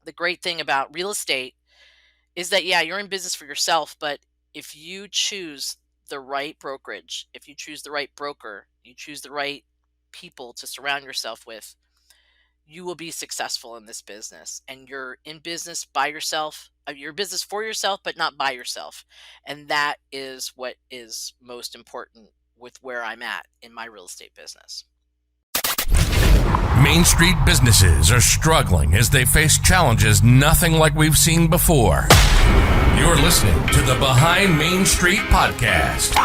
the great thing about real estate is that, yeah, you're in business for yourself, but if you choose the right brokerage, if you choose the right broker, you choose the right people to surround yourself with, you will be successful in this business. And you're in business by yourself. You're in business for yourself, but not by yourself. And that is what is most important with where I'm at in my real estate business. Main Street businesses are struggling as they face challenges nothing like we've seen before. You're listening to the Behind Main Street podcast.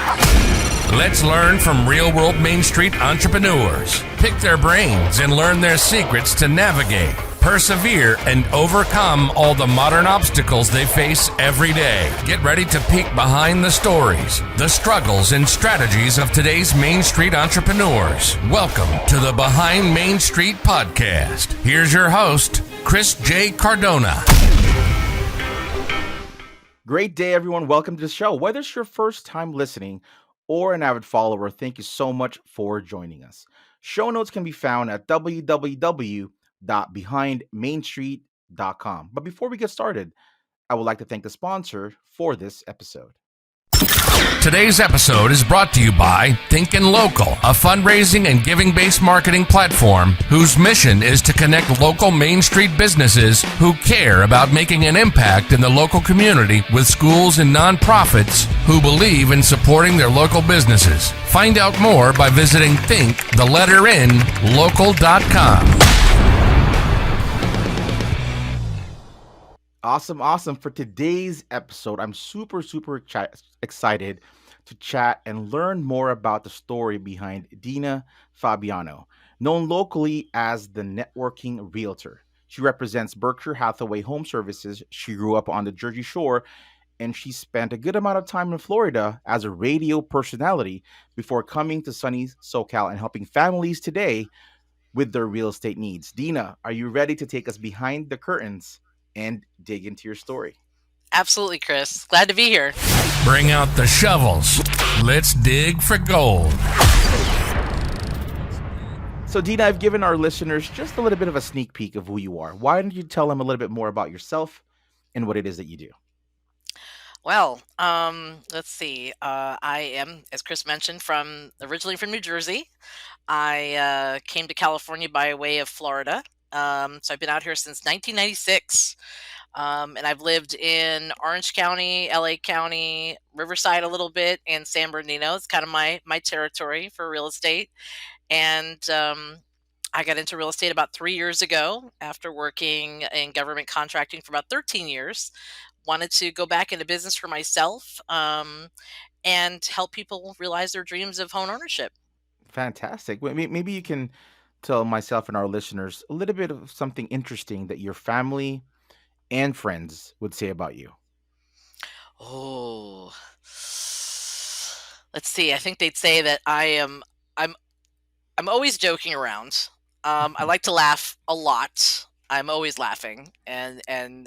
Let's learn from real-world Main Street entrepreneurs, pick their brains, and learn their secrets to navigate, persevere, and overcome all the modern obstacles they face every day. Get ready to peek behind the stories, the struggles, and strategies of today's Main Street entrepreneurs. Welcome to the Behind Main Street podcast. Here's your host, Chris J. Cardona. Great day, everyone. Welcome to the show. Whether it's your first time listening or an avid follower, thank you so much for joining us. Show notes can be found at www.behindmainstreet.com. But before we get started, I would like to thank the sponsor for this episode. Today's episode is brought to you by Thinkin' Local, a fundraising and giving-based marketing platform whose mission is to connect local Main Street businesses who care about making an impact in the local community with schools and nonprofits who believe in supporting their local businesses. Find out more by visiting local.com. Awesome. For today's episode, I'm super excited to chat and learn more about the story behind Deena Fabiano, known locally as the networking realtor. She represents Berkshire Hathaway Home Services. She grew up on the Jersey Shore, and she spent a good amount of time in Florida as a radio personality before coming to Sunny SoCal and helping families today with their real estate needs. Deena, are you ready to take us behind the curtains and dig into your story? Absolutely, Chris. Glad to be here. Bring out the shovels. Let's dig for gold. So, Deena, I've given our listeners just a little bit of a sneak peek of who you are. Why don't you tell them a little bit more about yourself and what it is that you do? Well, let's see. I am, as Chris mentioned, originally from New Jersey. I came to California by way of Florida. So I've been out here since 1996. And I've lived in Orange County, LA County, Riverside a little bit, and San Bernardino. It's kind of my territory for real estate. And I got into real estate about 3 years ago after working in government contracting for about 13 years. Wanted to go back into business for myself and help people realize their dreams of home ownership. Fantastic. Maybe you can tell myself and our listeners a little bit of something interesting that your family and friends would say about you. Oh, let's see. I think they'd say that I'm always joking around. I like to laugh a lot. I'm always laughing, and I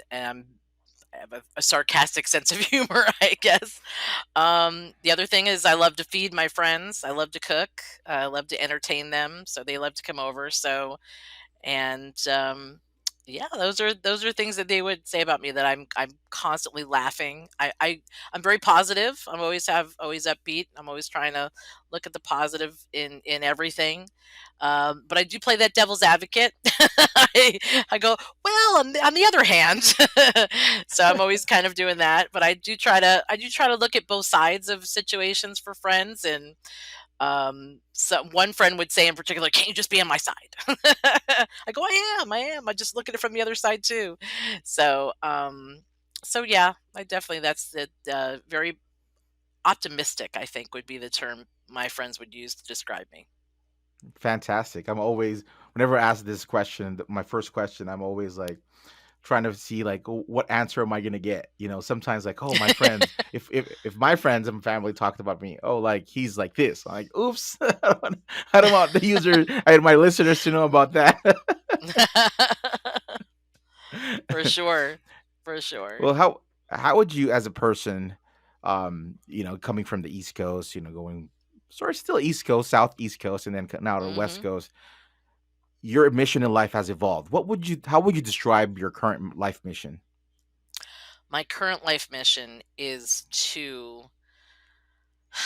have a sarcastic sense of humor, I guess. The other thing is I love to feed my friends. I love to cook. I love to entertain them, so they love to come over. So, and yeah, those are things that they would say about me, that I'm constantly laughing. I'm very positive. Always upbeat. I'm always trying to look at the positive in everything. But I do play that devil's advocate. I go, well, on the other hand, so I'm always kind of doing that. But I do try to look at both sides of situations for friends. And so one friend would say in particular, "Can't you just be on my side?" I go, I am. I just look at it from the other side too. So, so yeah, I definitely, that's the very optimistic, I think, would be the term my friends would use to describe me. Fantastic. Whenever I ask this question, my first question, I'm always like trying to see like what answer am I gonna get? Sometimes like, oh, my friends, if my friends and family talked about me, oh, like he's like this. I'm like, oops, I don't want the user and my listeners to know about that. For sure, for sure. Well, how would you, as a person, coming from the East Coast, going sort of still East Coast, Southeast Coast, and then now to the West Hmm. Coast, your mission in life has evolved. How would you describe your current life mission? My current life mission is to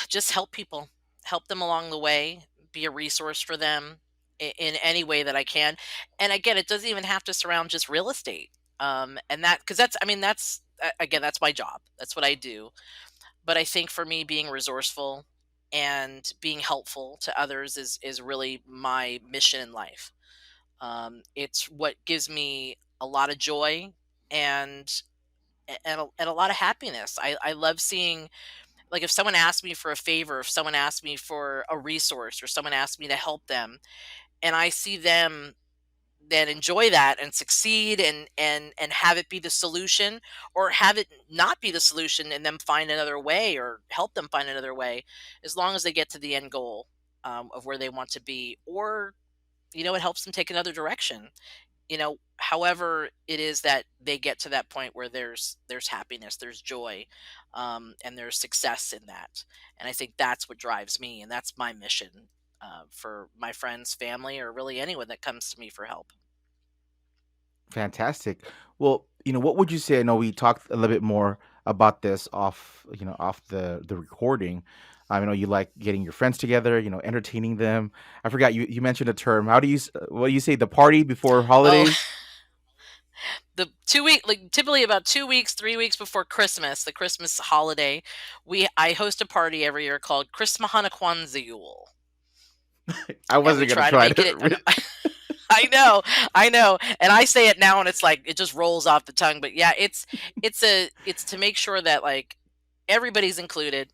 just help people, help them along the way, be a resource for them in any way that I can. And again, it doesn't even have to surround just real estate. And that, because that's, I mean, that's, again, that's my job. That's what I do. But I think for me, being resourceful and being helpful to others is really my mission in life. It's what gives me a lot of joy and and a lot of happiness. I love seeing, like, if someone asks me for a favor, if someone asks me for a resource, or someone asks me to help them, and I see them then enjoy that and succeed and have it be the solution, or have it not be the solution and them find another way, or help them find another way, as long as they get to the end goal, of where they want to be, or it helps them take another direction, however it is that they get to that point where there's happiness, there's joy, and there's success in that. And I think that's what drives me, and that's my mission, for my friends, family, or really anyone that comes to me for help. Fantastic. Well, what would you say? I know we talked a little bit more about this off the recording. I know you like getting your friends together, entertaining them. I forgot you mentioned a term. What do you say? The party before Oh, holidays? the 2 week, like, typically about 2 weeks, 3 weeks before Christmas, the Christmas holiday, I host a party every year called Christmas Kwanzaa Yule, I and we wasn't gonna try to try make it. to. I know, I know, and I say it now, and it's like it just rolls off the tongue. But yeah, it's to make sure that, like, everybody's included.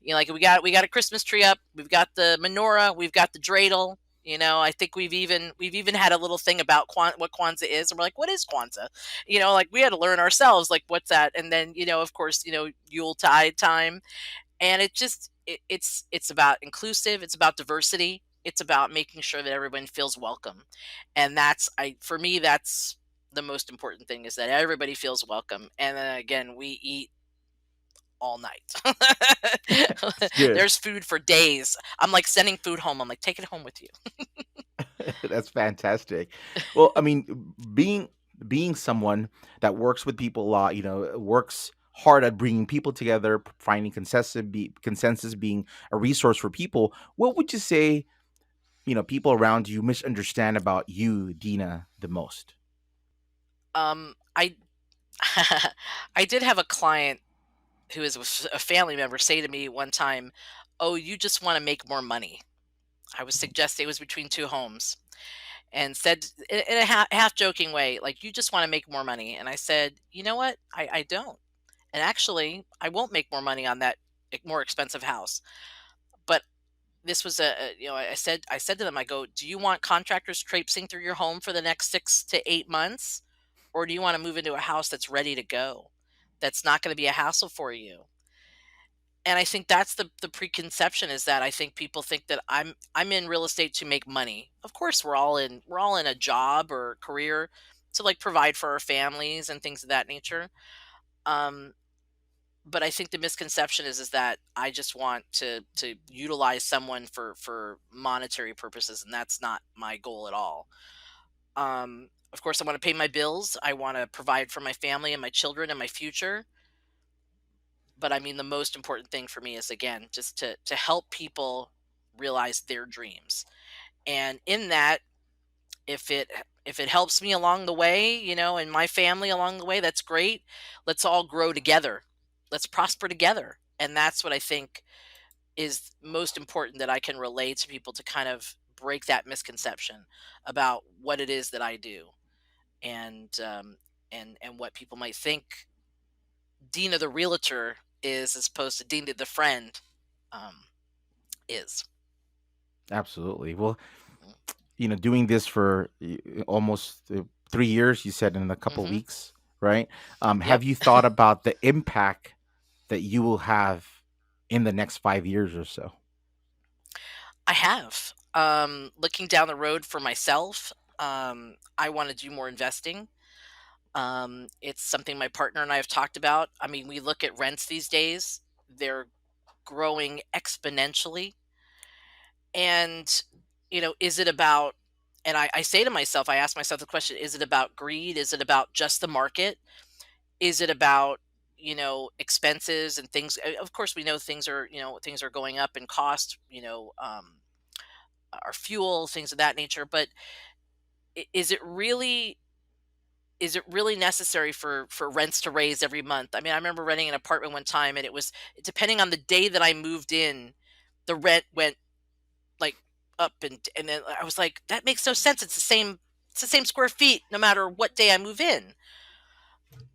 Like, we got a Christmas tree up, we've got the menorah, we've got the dreidel. I think we've even had a little thing about what Kwanzaa is, and we're like, what is Kwanzaa? Like, we had to learn ourselves, like, what's that? And then, of course, Yuletide time, and it's about inclusive, it's about diversity, it's about making sure that everyone feels welcome. And that's I for me, that's the most important thing, is that everybody feels welcome. And then again, we eat all night. It's good. There's food for days. I'm like sending food home. I'm like, take it home with you. That's fantastic. Well, I mean, being someone that works with people a lot, works hard at bringing people together, finding consensus, being a resource for people. What would you say, people around you misunderstand about you, Dina, the most? I I did have a client who is a family member say to me one time, "Oh, you just want to make more money." I was suggesting it was between two homes, and said in a half joking way, like, "You just want to make more money." And I said, "You know what? I don't. And actually, I won't make more money on that more expensive house." But this was I said to them, I go, "Do you want contractors traipsing through your home for the next 6 to 8 months, or do you want to move into a house that's ready to go, that's not going to be a hassle for you?" And I think that's the preconception, is that I think people think that I'm in real estate to make money. Of course, we're all in a job or career to, like, provide for our families and things of that nature. Um, but I think the misconception is that I just want to utilize someone for monetary purposes, and that's not my goal at all. Of course, I want to pay my bills. I want to provide for my family and my children and my future. But I mean, the most important thing for me is, again, just to help people realize their dreams. And in that, if it helps me along the way, and my family along the way, that's great. Let's all grow together. Let's prosper together. And that's what I think is most important, that I can relay to people, to kind of break that misconception about what it is that I do, and what people might think Dina the realtor is, as opposed to Dina the friend, um, is. Absolutely. Well, Mhm. doing this for almost 3 years, you said in a couple Mhm. weeks, right? Yep. Have you thought about the impact that you will have in the next 5 years or so? I have. Looking down the road for myself, I want to do more investing. It's something my partner and I have talked about. I mean, we look at rents these days, they're growing exponentially. And, is it about and I say to myself, I ask myself the question: Is it about greed? Is it about just the market? Is it about, expenses and things? Of course, we know things are going up in cost. Our fuel, things of that nature. But is it really? Is it really necessary for rents to raise every month? I mean, I remember renting an apartment one time, and it was, depending on the day that I moved in, the rent went like up, and then I was like, that makes no sense. It's the same square feet no matter what day I move in.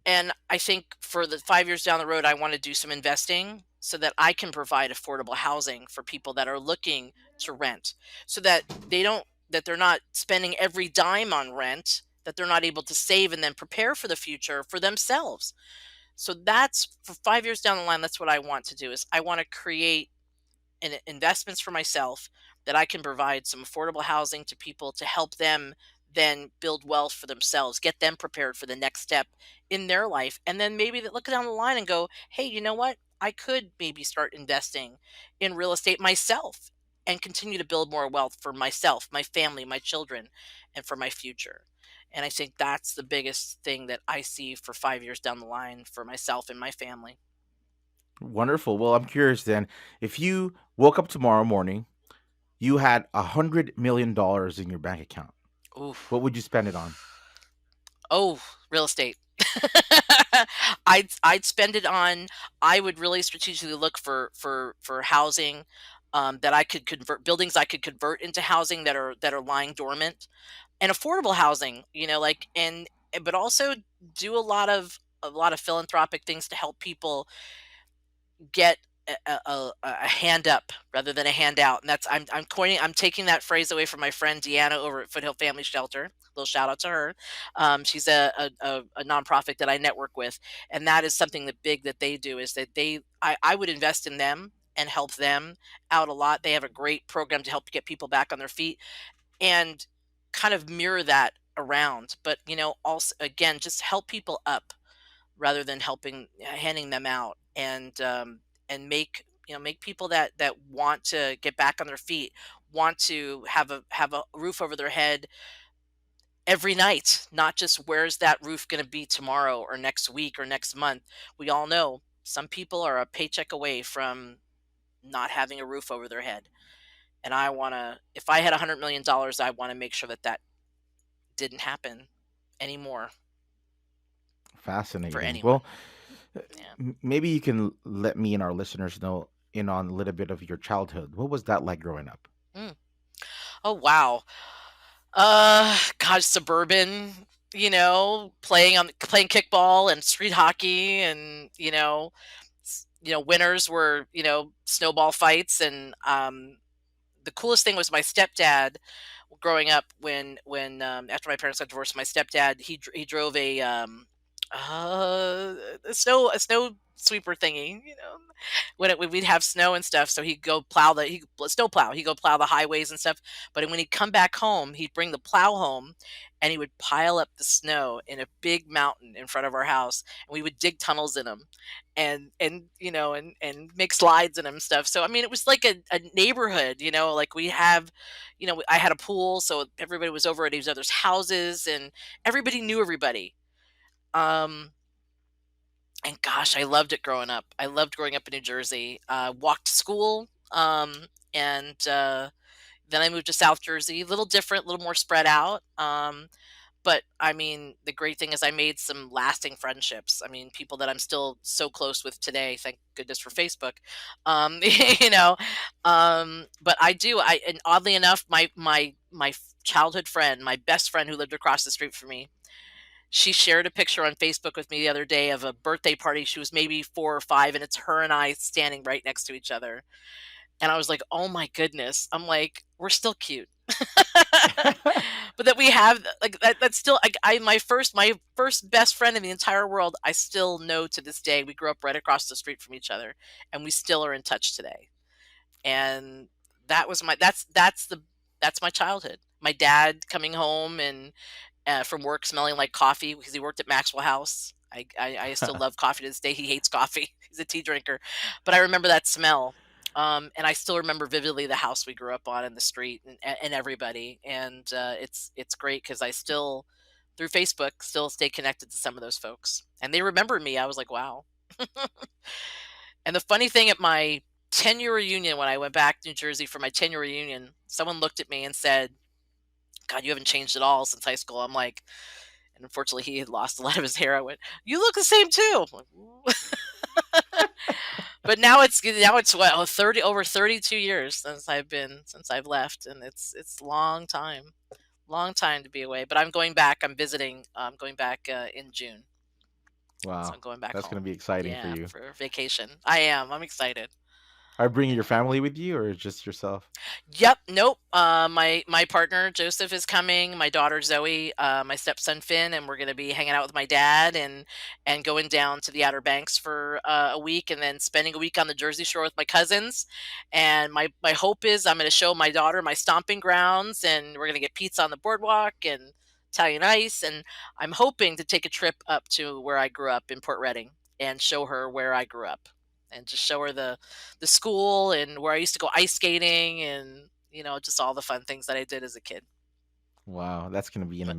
And I think for the 5 years down the road, I want to do some investing so that I can provide affordable housing for people that are looking to rent, so that they're not spending every dime on rent, that they're not able to save and then prepare for the future for themselves. So that's for 5 years down the line. That's what I want to do, is I want to create investments for myself, that I can provide some affordable housing to people to help them then build wealth for themselves, get them prepared for the next step in their life. And then maybe that look down the line and go, hey, you know what? I could maybe start investing in real estate myself and continue to build more wealth for myself, my family, my children, and for my future. And I think that's the biggest thing that I see for 5 years down the line for myself and my family. Wonderful. Well, I'm curious then, if you woke up tomorrow morning, you had $100 million in your bank account, Ooh. what would you spend it on? Oh, real estate. I'd spend it on. I would really strategically look for housing, that I could convert, buildings I could convert into housing that are lying dormant, and affordable housing. But also do a lot of philanthropic things to help people get a hand up rather than a handout. And that's, I'm taking that phrase away from my friend Deanna over at Foothill Family Shelter. Little shout out to her. She's a nonprofit that I network with, and that is something that big that they do, is that I would invest in them and help them out a lot. They have a great program to help get people back on their feet, and kind of mirror that around. But also, again, just help people up rather than handing them out, and make people that want to get back on their feet, want to have a roof over their head every night, not just where's that roof going to be tomorrow or next week or next month. We all know some people are a paycheck away from not having a roof over their head. And I want to, if I had $100 million, I want to make sure that that didn't happen anymore for Fascinating. anyone. Well, Yeah. maybe you can let me and our listeners know in on a little bit of your childhood. What was that like growing up? Mm. Oh, wow. Gosh, suburban, playing kickball and street hockey, and winters were, snowball fights. And the coolest thing was my stepdad growing up, when after my parents got divorced, my stepdad, he drove uh a snow sweeper thingy, when we'd have snow and stuff. So he'd go snow plow, he'd go plow the highways and stuff. But when he'd come back home, he'd bring the plow home, and he would pile up the snow in a big mountain in front of our house, and we would dig tunnels in them, and make slides in them, stuff. So I mean, it was like a neighborhood, like we have, I had a pool, so everybody was over at each other's houses, and everybody knew everybody. um and gosh, I loved it growing up. I loved growing up in New Jersey. Walked to school, and then I moved to South Jersey. A little different, a little more spread out. But I mean, the great thing is I made some lasting friendships. I mean, people that I'm still so close with today. Thank goodness for Facebook. You know, but I do. And oddly enough, my childhood friend, my best friend who lived across the street from me, she shared a picture on Facebook with me the other day of a birthday party. She was maybe 4 or 5, and it's her and I standing right next to each other. And I was like, oh my goodness. I'm like, we're still cute. But that we have, like, that's still, like, my first best friend in the entire world, I still know to this day. We grew up right across the street from each other, and we still are in touch today. And that's my childhood. My dad coming home and from work smelling like coffee because he worked at Maxwell House. I still love coffee to this day. He hates coffee. He's a tea drinker, but I remember that smell. And I still remember vividly the house we grew up on and the street and everybody. And it's great because I still, through Facebook, still stay connected to some of those folks, and they remember me. I was like, wow. And the funny thing, at my 10-year reunion, when I went back to New Jersey for my 10-year reunion, someone looked at me and said, "God, you haven't changed at all since high school." I'm like, and unfortunately, he had lost a lot of his hair. I went, "You look the same too." I'm like, "Ooh." But now it's what, 30, over 32 years since I've left, and it's long time to be away. But I'm going back. I'm visiting. I'm going back in June, so Wow, I'm going back that's going home. to be exciting for Yeah, you. for vacation. I am. I'm excited. Are you bringing your Yeah. family with you or just yourself? Yep. Nope. My partner Joseph is coming. My daughter Zoe. My stepson Finn, and we're gonna be hanging out with my dad and going down to the Outer Banks for a week, and then spending a week on the Jersey Shore with my cousins. And my hope is I'm gonna show my daughter my stomping grounds, and we're gonna get pizza on the boardwalk and Italian ice. And I'm hoping to take a trip up to where I grew up in Port Reading and show her where I grew up, and just show her the school and where I used to go ice skating, and just all the fun things that I did as a kid. Wow, that's going to be an But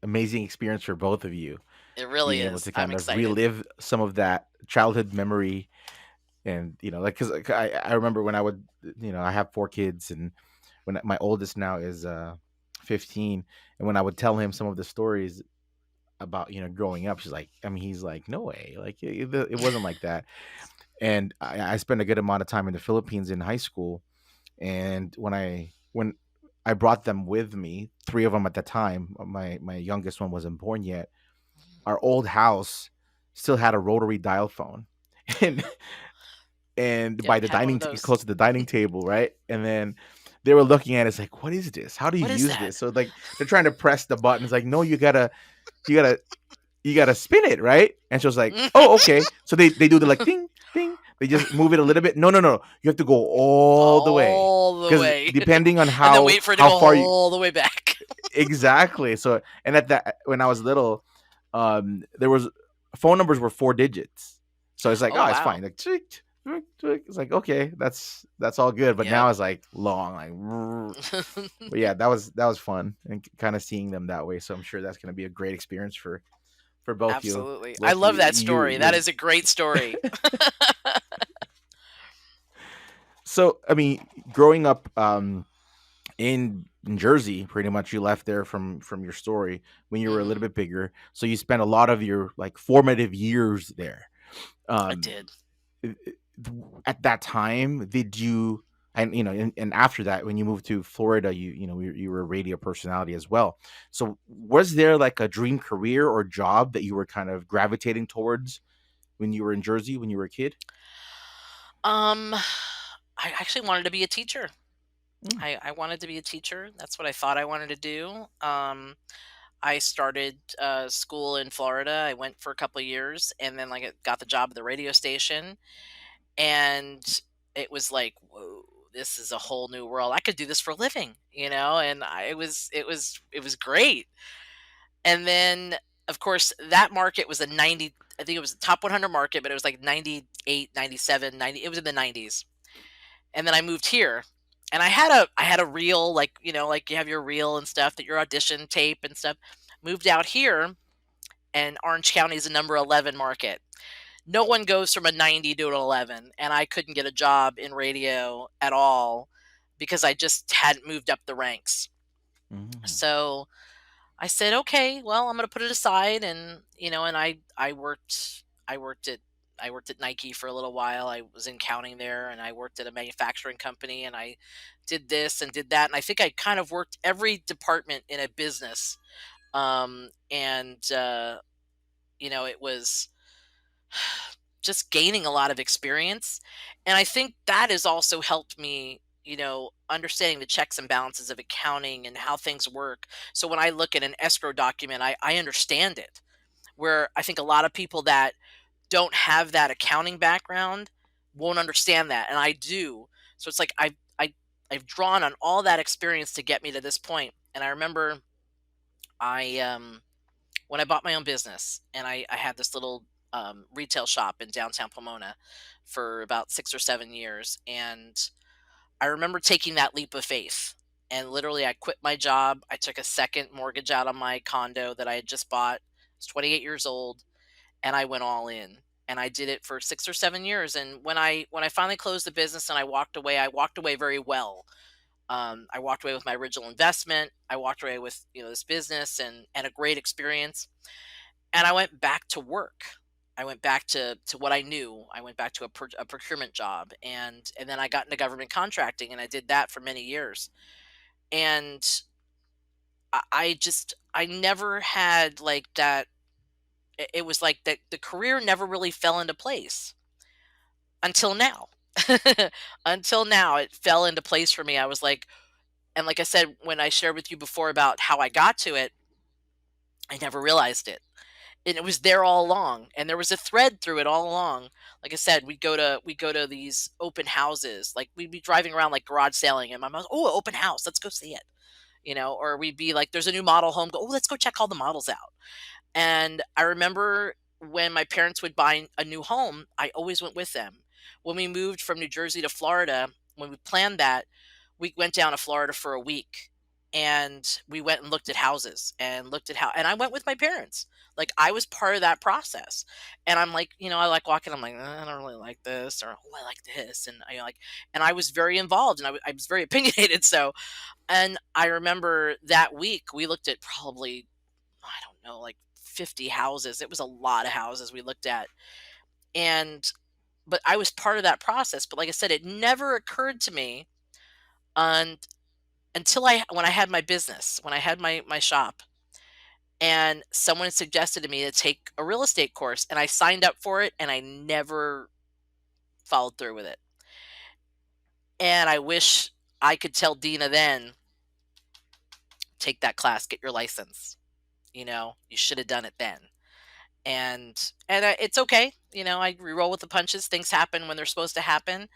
amazing experience for both of you, it really being able is. to I'm kind of excited. relive some of that childhood memory. And like, because I remember when I would, I have 4 kids, and when my oldest now is 15, and when I would tell him some of the stories about growing up, he's like, no way, like it wasn't like that. And I spent a good amount of time in the Philippines in high school, and when I brought them with me, 3 of them at the time, my youngest one wasn't born yet. Our old house still had a rotary dial phone, and Yep, by the had one of those. close to the dining table, right? And then they were looking at it, it's like, what is this? How do you What is use that? this? So like they're trying to press the button. It's like, no, you gotta you gotta spin it, right? And she was like, oh, okay. So they do the like ding ding. They just move it a little bit. No, no, no. You have to go all the way All the because way. depending on And then wait for it to how go far you all the way back. exactly. So and at that when I was little, there was phone numbers were 4 digits. So it's like, Oh, oh, it's wow. fine. Like tick, tick, tick. It's like, okay, that's all good. But Yep. now it's like long, like but yeah, that was fun and kind of seeing them that way. So I'm sure that's gonna be a great experience for Absolutely. I both love you that you story. That your is a great story. so I mean, growing up in Jersey, pretty much you left there from your story when you were a little Hmm. bit bigger. So you spent a lot of your like formative years there. I Um did. at that time, did you and and after that when you moved to Florida, you were a radio personality as well. So was there like a dream career or job that you were kind of gravitating towards when you were in Jersey when you were a kid? Um, I actually wanted to be a teacher. Mm, I wanted to be a teacher. That's what I thought I wanted to do. I started school in Florida. I went for a couple of years, and then like got the job at the radio station, and it was like, whoa, this is a whole new world. I could do this for a living, and it was great. And then, of course, that market was a 90. I think it was the top 100 market, but it was like 98, 97, 90. It was in the 90s. And then I moved here, and I had a reel, like like you have your reel and stuff, that your audition tape and stuff. Moved out here, and Orange County is a number 11 market. No one goes from a 90 to an 11, and I couldn't get a job in radio at all because I just hadn't moved up the ranks. mhm, So I said, okay, well, I'm going to put it aside, and and I worked at Nike for a little while. I was in counting there, and I worked at a manufacturing company, and I did this and did that, and I think I kind of worked every department in a business. And it was just gaining a lot of experience, and I think that has also helped me, understanding the checks and balances of accounting and how things work. So when I look at an escrow document, I understand it. Where I think a lot of people that don't have that accounting background won't understand that, and I do. So it's like I've drawn on all that experience to get me to this point. And I remember I when I bought my own business, and I had this little retail shop in downtown Pomona for about 6 or 7 years. And I remember taking that leap of faith. And literally, I quit my job. I took a second mortgage out on my condo that I had just bought. I was 28 years old, and I went all in. And I did it for 6 or 7 years. And when I finally closed the business and I walked away very well. I walked away with my original investment. I walked away with this business and a great experience. And I went back to work. I went back to what I knew. I went back to a procurement job, and then I got into government contracting, and I did that for many years. And I never had like that. It was like that the career never really fell into place until now. Until now, it fell into place for me. I was like, and like I said, when I shared with you before about how I got to it, I never realized it. And it was there all along, and there was a thread through it all along. Like I said, we go to these open houses, like we'd be driving around like garage sailing, and my mom's, oh, open house, let's go see it, or we'd be like, there's a new model home, go, oh, let's go check all the models out. And I remember when my parents would buy a new home, I always went with them. When we moved from New Jersey to Florida, when we planned that, we went down to Florida for a week, and we went and looked at houses and looked at how, and I went with my parents. Like, I was part of that process. And I'm like, I like walking, I'm like, I don't really like this, or oh, I like this. And and I was very involved, and I was very opinionated. So, and I remember that week we looked at probably, I don't know, like 50 houses. It was a lot of houses we looked at. And but I was part of that process. But like I said, it never occurred to me un, until when I had my business, when I had my shop, and someone suggested to me to take a real estate course, and I signed up for it, and I never followed through with it. And I wish I could tell Dina then, take that class, get your license. You should have done it then. And it's okay. I roll with the punches. Things happen when they're supposed to happen.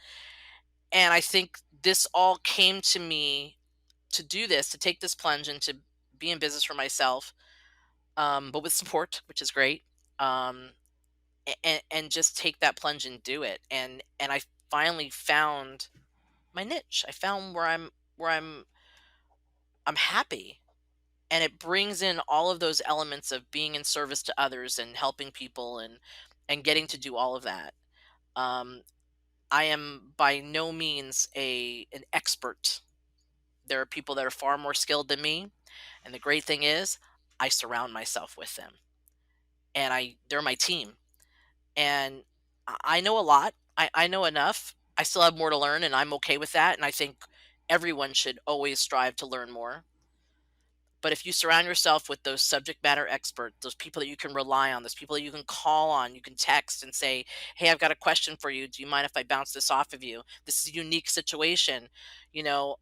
And I think this all came to me to do this, to take this plunge and to be in business for myself, but with support, which is great. Um, and just take that plunge and do it. And I finally found my niche. I found where I'm happy, and it brings in all of those elements of being in service to others and helping people, and getting to do all of that. Um, I am by no means a an expert. There are people that are far more skilled than me, and the great thing is I surround myself with them, and they're my team. And I know a lot. I know enough. I still have more to learn, and I'm okay with that. And I think everyone should always strive to learn more. But if you surround yourself with those subject matter experts, those people that you can rely on, those people that you can call on, you can text and say, "Hey, I've got a question for you. Do you mind if I bounce this off of you? This is a unique situation," you know,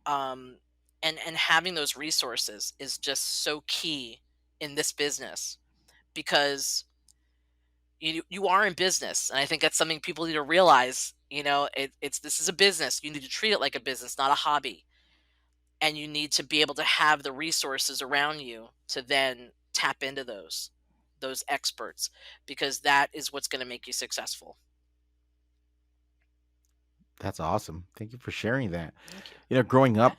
um, and having those resources is just so key in this business, because you are in business, and I think that's something people need to realize. It's this is a business. You need to treat it like a business, not a hobby, and you need to be able to have the resources around you to then tap into those experts, because that is what's going to make you successful. That's awesome. Thank you for sharing that. Thank you. Growing You up,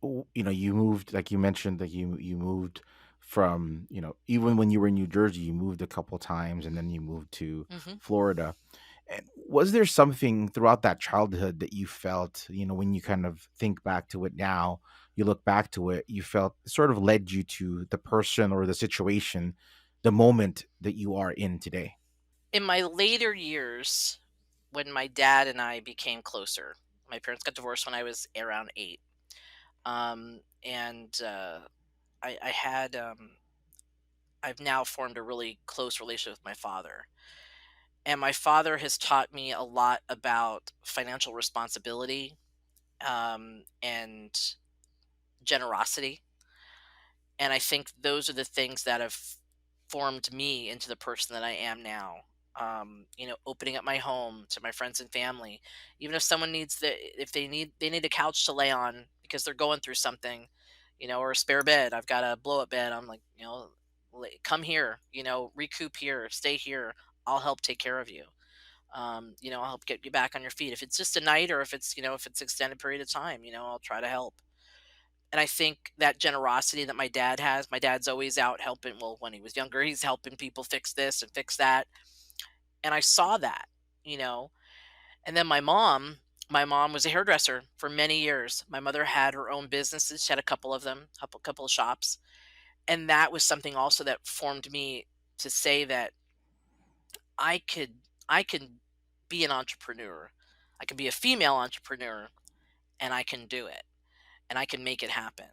bet. you moved, like you mentioned, that you moved from, even when you were in New Jersey, you moved a couple times, and then you moved to Hmm. Florida. And was there something throughout that childhood that you felt, when you kind of think back to it now, you look back to it, you felt sort of led you to the person or the situation, the moment that you are in today? In my later years, when my dad and I became closer, my parents got divorced when I was around 8. And I had I've now formed a really close relationship with my father. And my father has taught me a lot about financial responsibility, and generosity. And I think those are the things that have formed me into the person that I am now. Opening up my home to my friends and family, even if someone needs if they need a couch to lay on because they're going through something, or a spare bed. I've got a blow up bed. I'm like, Come here, recoup here, stay here. I'll help take care of you. I'll help get you back on your feet. If it's just a night, or if it's extended period of time, I'll try to help. And I think that generosity that my dad has, my dad's always out helping. Well, when he was younger, he's helping people fix this and fix that. And I saw that, you know. And then my mom was a hairdresser for many years. My mother had her own businesses. She had a couple of them, couple of shops. And that was something also that formed me to say that I could I can be an entrepreneur. I can be a female entrepreneur, and I can do it, and I can make it happen.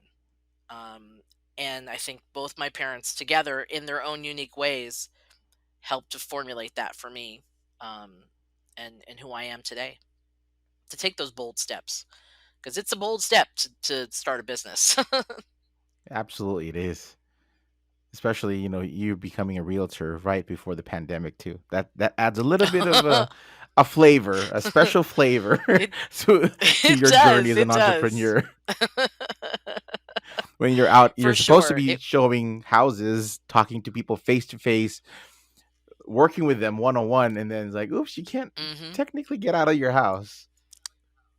Um, and I think both my parents together, in their own unique ways, helped to formulate that for me, um, and who I am today. To take those bold steps, because it's a bold step to start a business. Absolutely, it is. Especially, you becoming a realtor right before the pandemic too. That adds a little bit of a flavor, a special flavor it to it your journey does, as it an does. entrepreneur. When you're out, For you're supposed to sure. be showing houses, talking to people face to face, working with them one on one, and then it's like, oops, you can't Hmm. technically get out of your house.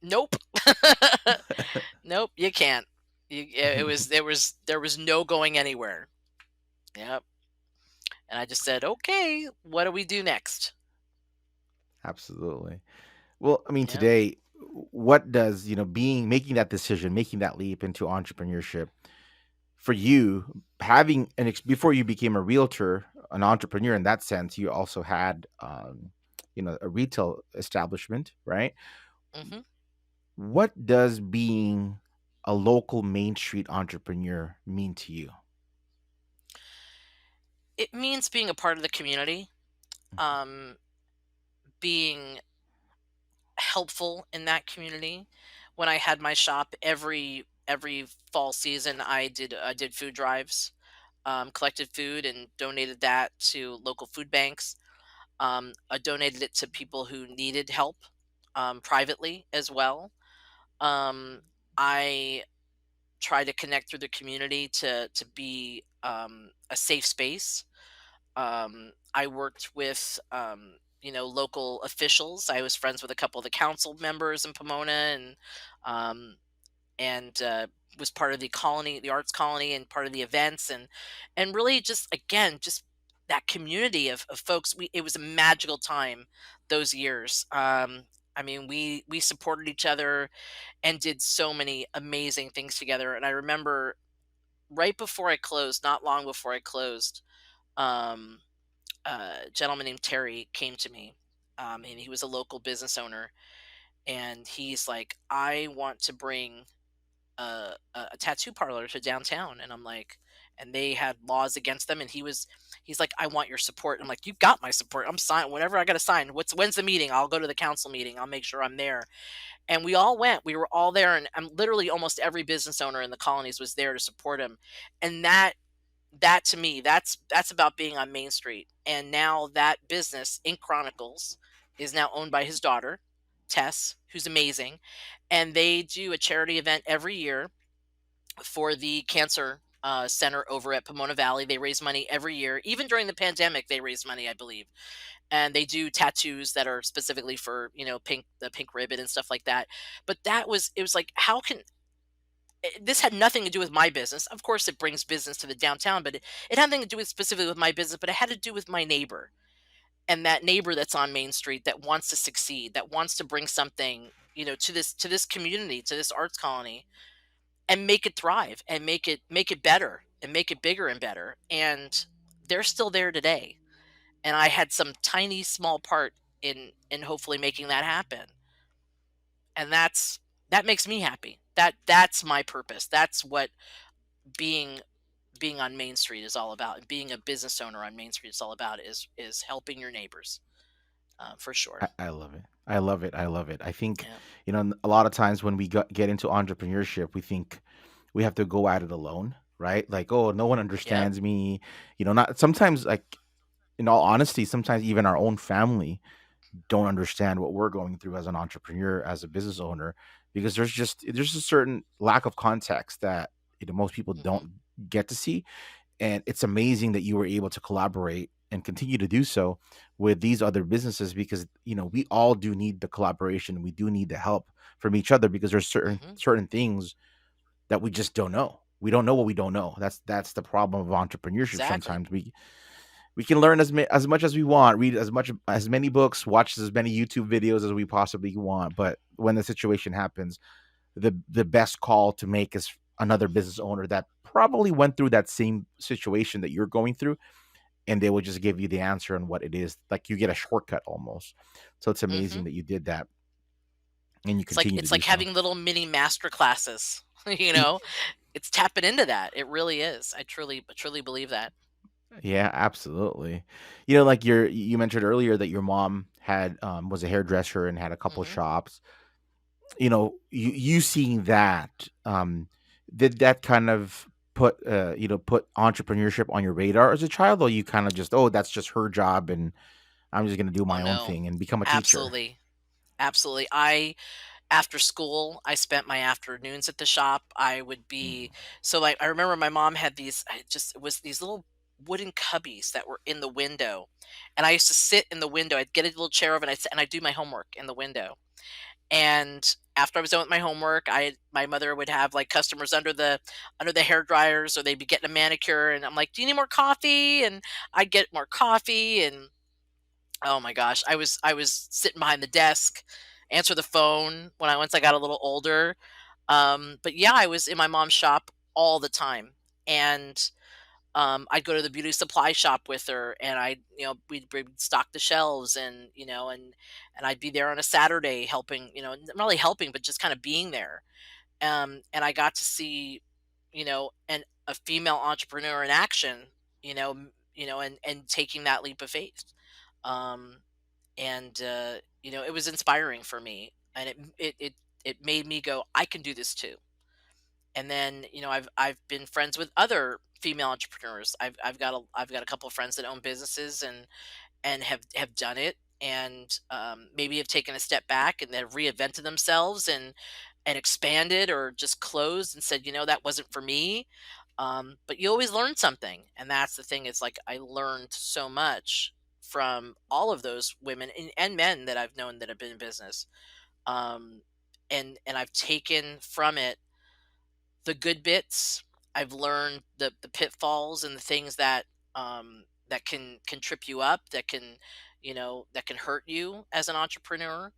Nope. Nope, you can't. There was no going anywhere. Yep. And I just said, okay, what do we do next? Absolutely. Well, I mean, Yep. today, what does being making that decision, making that leap into entrepreneurship for you, having before you became a realtor, an entrepreneur in that sense, you also had a retail establishment, right? Hmm. What does being a local Main Street entrepreneur mean to you? It means being a part of the community, Mhm. um, being helpful in that community. When I had my shop, every fall season, I did food drives, collected food and donated that to local food banks. I donated it to people who needed help, privately as well. Um, I try to connect through the community to be, a safe space. I worked with, local officials. I was friends with a couple of the council members in Pomona, um, and was part of the colony, the arts colony, and part of the events, and really just, again, just that community of folks. It was a magical time those years. I mean, we supported each other and did so many amazing things together. And I remember right before I closed, not long before I closed, um, a gentleman named Terry came to me, and he was a local business owner, and he's like, "I want to bring a tattoo parlor to downtown," and I'm like, and they had laws against them, and he's like, "I want your support." I'm like, "You've got my support. I'm sign whenever I got to sign. When's the meeting? I'll go to the council meeting. I'll make sure I'm there." And we all went. We were all there, and literally almost every business owner in the colonies was there to support him. And that to me, that's about being on Main Street. And now that business, Ink Chronicles, is now owned by his daughter, Tess, who's amazing. And they do a charity event every year for the cancer, center over at Pomona Valley. They raise money every year. Even during the pandemic, they raise money, I believe. And they do tattoos that are specifically for, the pink ribbon and stuff like that. But it was like, how can this had nothing to do with my business. Of course, it brings business to the downtown, but it had nothing to do with specifically with my business, but it had to do with my neighbor, and that neighbor that's on Main Street that wants to succeed, that wants to bring something, to this community, to this arts colony, and make it thrive, and make it better, and make it bigger and better. And they're still there today. And I had some tiny small part in hopefully making that happen. And that makes me happy. That's my purpose. That's what being being on Main Street is all about, and being a business owner on Main Street is all about, is helping your neighbors, for sure. I love it. I love it. I love it. I think, Yeah. a lot of times when we get into entrepreneurship, we think we have to go at it alone, right? Like, oh, no one Yep. understands me. Not sometimes, like, in all honesty, sometimes even our own family don't understand what we're going through as an entrepreneur, as a business owner, because there's a certain lack of context that most people Hmm. don't get to see. And it's amazing that you were able to collaborate and continue to do so with these other businesses, because we all do need the collaboration, we do need the help from each other, because there's certain Hmm. certain things that we just don't know. We don't know what we don't know. That's the problem of entrepreneurship. Exactly. Sometimes we can learn as much as we want, read as many books, watch as many YouTube videos as we possibly want, but when the situation happens, the best call to make is another business owner that probably went through that same situation that you're going through, and they will just give you the answer on what it is. Like, you get a shortcut almost. So it's Hmm. amazing that you did that, and you It's like continue to it's do like so. having little mini master classes. you Y- know, it's tapping into that. It really is. I truly believe that. Yeah, absolutely. Like you mentioned earlier that your mom had was a hairdresser and had a couple Hmm. shops. You seeing that, did that kind of put entrepreneurship on your radar as a child, or you kind of just, oh, that's just her job and I'm just going to do Oh my own no, thing and become a teacher? absolutely, absolutely. I After school, I spent my afternoons at the shop. I would Mm. be so like I remember my mom had these. It was these little wooden cubbies that were in the window, and I used to sit in the window. I'd get a little chair over, and I'd do my homework in the window. And after I was done with my homework, my mother would have like customers under the hair dryers, or they'd be getting a manicure, and I'm like, "Do you need more coffee?" And I'd get more coffee, and oh my gosh, I was sitting behind the desk, answer the phone when I once I got a little older. But yeah, I was in my mom's shop all the time, and I'd go to the beauty supply shop with her, and we'd stock the shelves, and and I'd be there on a Saturday helping, not really helping, but just kind of being there. And I got to see, a female entrepreneur in action, and taking that leap of faith. Um, and it was inspiring for me, and it made me go, I can do this too. And then I've been friends with other female entrepreneurs. I've got a couple of friends that own businesses, and have done it, and maybe have taken a step back and have reinvented themselves, and expanded, or just closed and said, that wasn't for me. But you always learn something, and that's the thing. Is like I learned so much from all of those women and men that I've known that have been in business. Um, and I've taken from it the good bits. I've learned the pitfalls and the things that can trip you up, that can hurt you as an entrepreneur,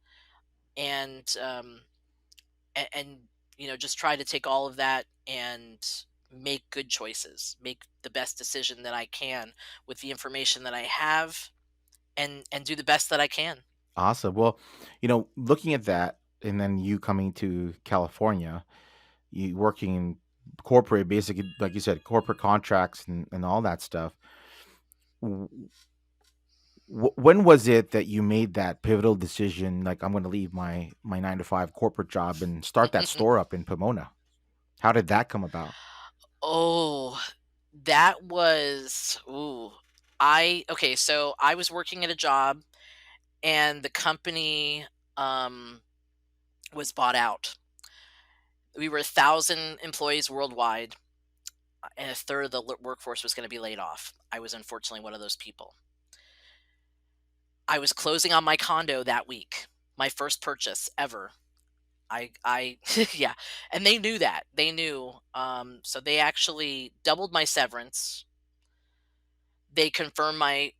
and and just try to take all of that and make good choices, make the best decision that I can with the information that I have, and do the best that I can. Awesome. Well, looking at that, and then you coming to California, you working in corporate, basically, like you said, corporate contracts and all that stuff. W- when was it that you made that pivotal decision? Like, I'm going to leave my 9 to 5 corporate job and start that store up in Pomona. How did that come about? Oh, that was ooh. I Okay, so I was working at a job, and the company um was bought out. We were 1,000 employees worldwide, and a third of the workforce was going to be laid off. I was unfortunately one of those people. I was closing on my condo that week, my first purchase ever. I yeah, and they knew that. They knew. So they actually doubled my severance. They confirmed my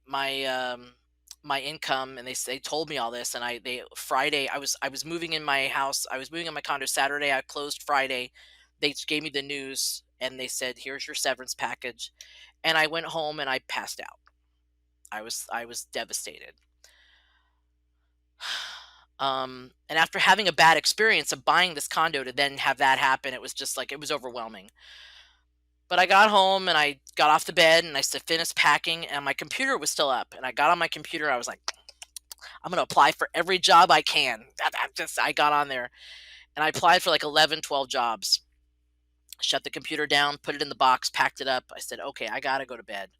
income, and they told me all this. And they Friday, I was moving in my house. I was moving in my condo Saturday. I closed Friday. They gave me the news, and they said, "Here's your severance package." And I went home and I passed out. I was devastated. And after having a bad experience of buying this condo, to then have that happen, it was just like it was overwhelming. But I got home and I got off the bed and I finished packing, and my computer was still up. And I got on my computer. I was like, I'm going to apply for every job I can. I got on there and I applied for like 11, 12 jobs. Shut the computer down, put it in the box, packed it up. I said, okay, I got to go to bed.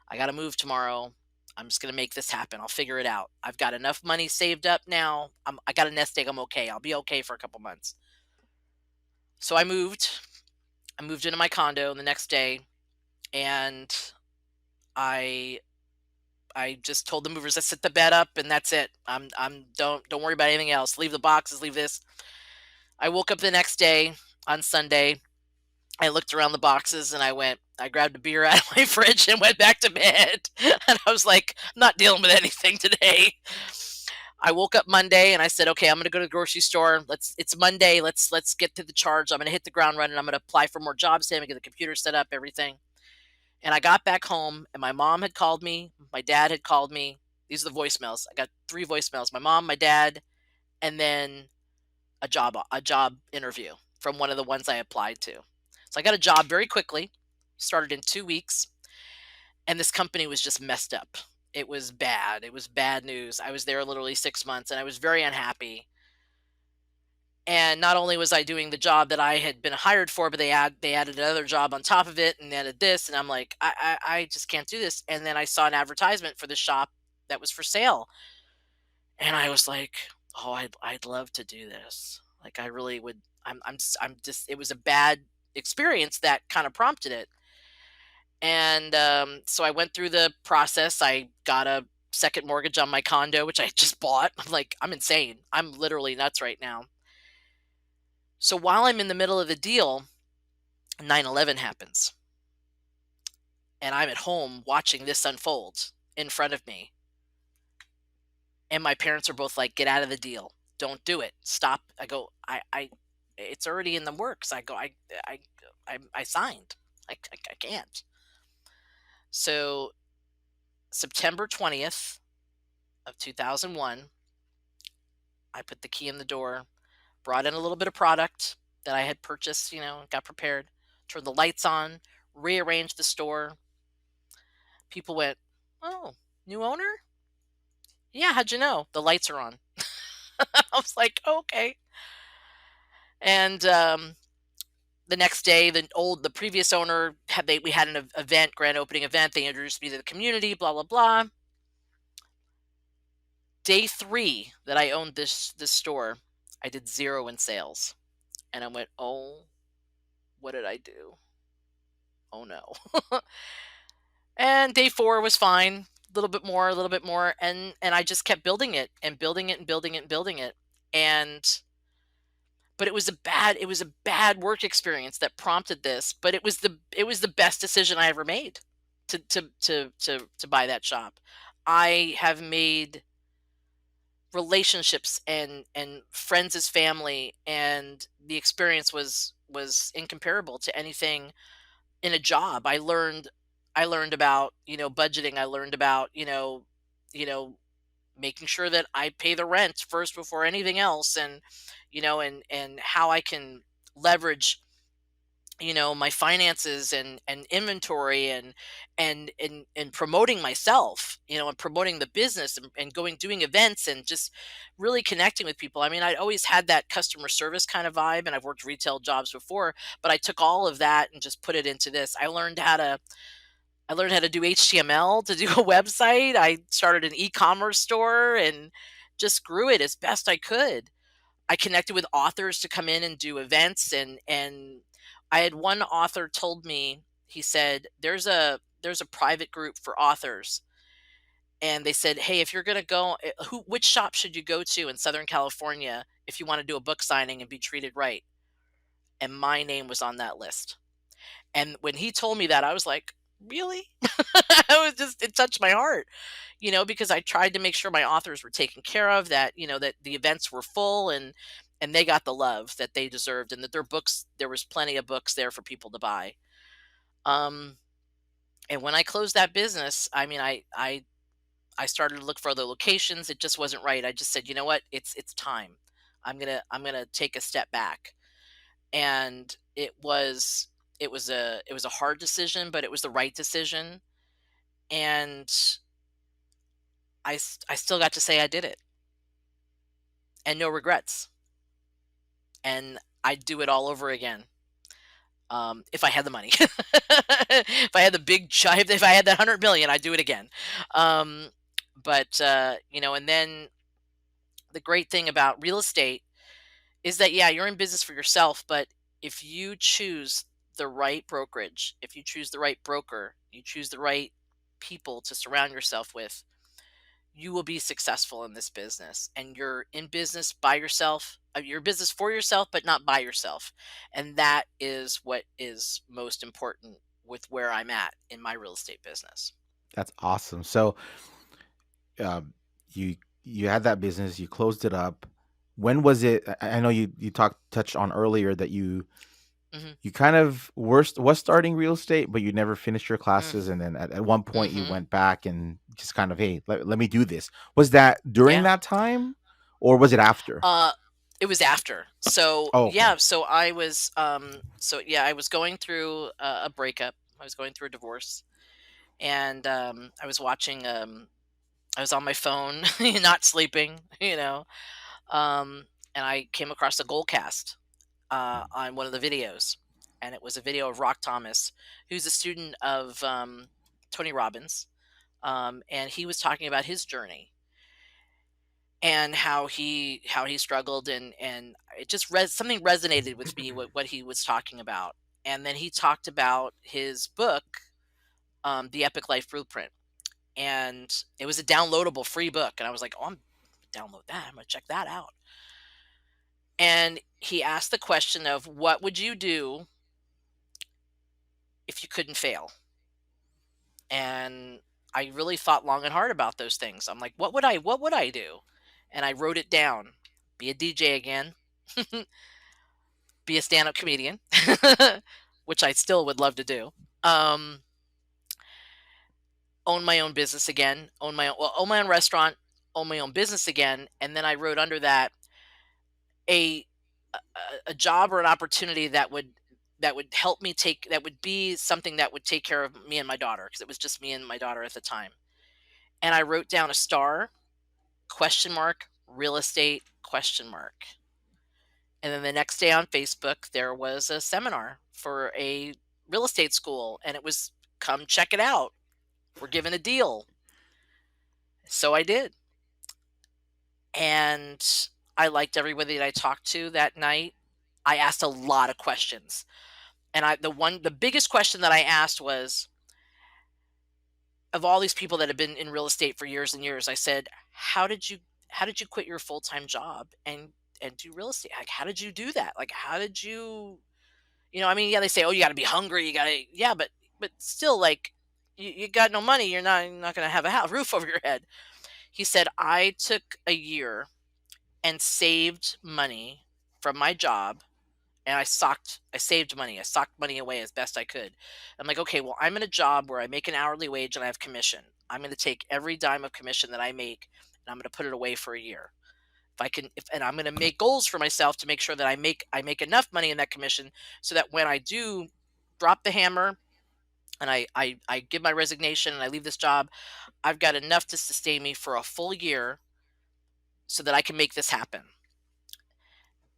I got to move tomorrow. I'm just going to make this happen. I'll figure it out. I've got enough money saved up now. I got a nest egg. I'm okay. I'll be okay for a couple months. So I moved. I moved into my condo the next day. and I I just told the movers, I set the bed up and that's it. I'm don't worry about anything else. Leave the boxes, leave this. I woke up the next day on Sunday. I looked around the boxes and I grabbed a beer out of my fridge and went back to bed. And I was like, I'm not dealing with anything today. I woke up Monday and I said, okay, I'm going to go to the grocery store. It's Monday. Let's get to the charge. I'm going to hit the ground running. I'm going to apply for more jobs today. I'm going to get the computer set up, everything. And I got back home and my mom had called me. My dad had called me. These are the voicemails. I got 3 voicemails. My mom, my dad, and then a job interview from one of the ones I applied to. So I got a job very quickly. Started in 2 weeks, and this company was just messed up. It was bad. It was bad news. I was there literally 6 months and I was very unhappy. And not only was I doing the job that I had been hired for, but they added another job on top of it and added this, and I'm like, I just can't do this. And then I saw an advertisement for the shop that was for sale, and I was like, oh, I'd love to do this. Like I really would. I'm just. It was a bad experience that kind of prompted it, and so I went through the process. I got a second mortgage on my condo, which I just bought. I'm like, I'm insane. I'm literally nuts right now. So while I'm in the middle of the deal, 9/11 happens, and I'm at home watching this unfold in front of me. And my parents are both like, "Get out of the deal. Don't do it. Stop." I go, it's already in the works. I go, I, I signed. I can't. So September 20th of 2001, I put the key in the door, brought in a little bit of product that I had purchased, got prepared, turned the lights on, rearranged the store. People went, "Oh, new owner? Yeah, how'd you know? The lights are on." I was like, "Okay." And the next day, the previous owner we had an event, grand opening event. They introduced me to the community, blah blah blah. Day 3 that I owned this store, I did 0 in sales, and I went, "Oh, what did I do? Oh no." And day 4 was fine, a little bit more, a little bit more, and I just kept building it and building it and building it and building it. And but it was a bad work experience that prompted this, but it was the best decision I ever made to buy that shop. I have made relationships and friends as family, and the experience was incomparable to anything in a job. I learned about, budgeting. I learned about, you know, making sure that I pay the rent first before anything else, and and how I can leverage, my finances and inventory, and promoting myself, and promoting the business, and doing events, and just really connecting with people. I mean, I'd always had that customer service kind of vibe, and I've worked retail jobs before, but I took all of that and just put it into this. I learned how to do HTML to do a website. I started an e-commerce store and just grew it as best I could. I connected with authors to come in and do events, and I had one author told me, he said, there's a private group for authors, and they said, "Hey, if you're going to go, which shop should you go to in Southern California if you want to do a book signing and be treated right?" And my name was on that list. And when he told me that, I was like, "Really?" It touched my heart, because I tried to make sure my authors were taken care of, that, that the events were full, and they got the love that they deserved, and that their books, there was plenty of books there for people to buy. Um, and when I closed that business, I mean, I started to look for other locations. It just wasn't right. I just said, "You know what? It's time. I'm gonna take a step back." And it was a hard decision, but it was the right decision. And I still got to say I did it, and no regrets. And I'd do it all over again, if I had the money. If I had the if I had that 100 million, I'd do it again. Um, but and then the great thing about real estate is that, yeah, you're in business for yourself, but if you choose the right brokerage, if you choose the right broker, you choose the right people to surround yourself with, you will be successful in this business. And you're in business by yourself. You're business for yourself, but not by yourself. And that is what is most important with where I'm at in my real estate business. That's awesome. So, um, you you had that business, you closed it up. When was it? I know you talked touched on earlier that Hmm. you kind of was starting real estate, but you never finished your classes, and then at one point you Mm-hmm. went back and just kind of, hey, let me do this. Was that during Yeah. that time, or was it after? Uh, it was after. So Oh, okay. yeah. So I was. So yeah, I was going through a breakup. I was going through a divorce, and I was watching. I was on my phone, not sleeping. Um, and I came across a goal cast on one of the videos, and it was a video of Rock Thomas, who's a student of Tony Robbins, and he was talking about his journey and how he struggled, and it just something resonated with me what he was talking about. And then he talked about his book, The Epic Life Blueprint, and it was a downloadable free book, and I was like, oh, I'm download that, I'm gonna check that out. And he asked the question of, what would you do if you couldn't fail? And I really thought long and hard about those things. I'm like, what would I do? And I wrote it down. Be a DJ again. Be a stand-up comedian, which I still would love to do. Um, own my own business again. Own my own restaurant. Own my own business again. And then I wrote under that a a job or an opportunity that would help me take that would be something that would take care of me and my daughter, because it was just me and my daughter at the time. And I wrote down a star, question mark, real estate, question mark. And then the next day on Facebook, there was a seminar for a real estate school, and it was, come check it out. We're giving a deal. So I did. And I liked everybody that I talked to that night. I asked a lot of questions. And the biggest question that I asked was, of all these people that have been in real estate for years and years, I said, how did you quit your full-time job and do real estate? Like, how did you do that? Like, how did you, I mean, yeah, they say, oh, you got to be hungry, you got to, yeah, but still, like, you got no money, you're not going to have a house, roof over your head. He said, I took a year and saved money from my job, and I saved money. I socked money away as best I could. I'm like, okay, well, I'm in a job where I make an hourly wage and I have commission. I'm going to take every dime of commission that I make, and I'm going to put it away for a year. If I can, and I'm going to make goals for myself to make sure that I make enough money in that commission, so that when I do drop the hammer and I give my resignation and I leave this job, I've got enough to sustain me for a full year so that I can make this happen.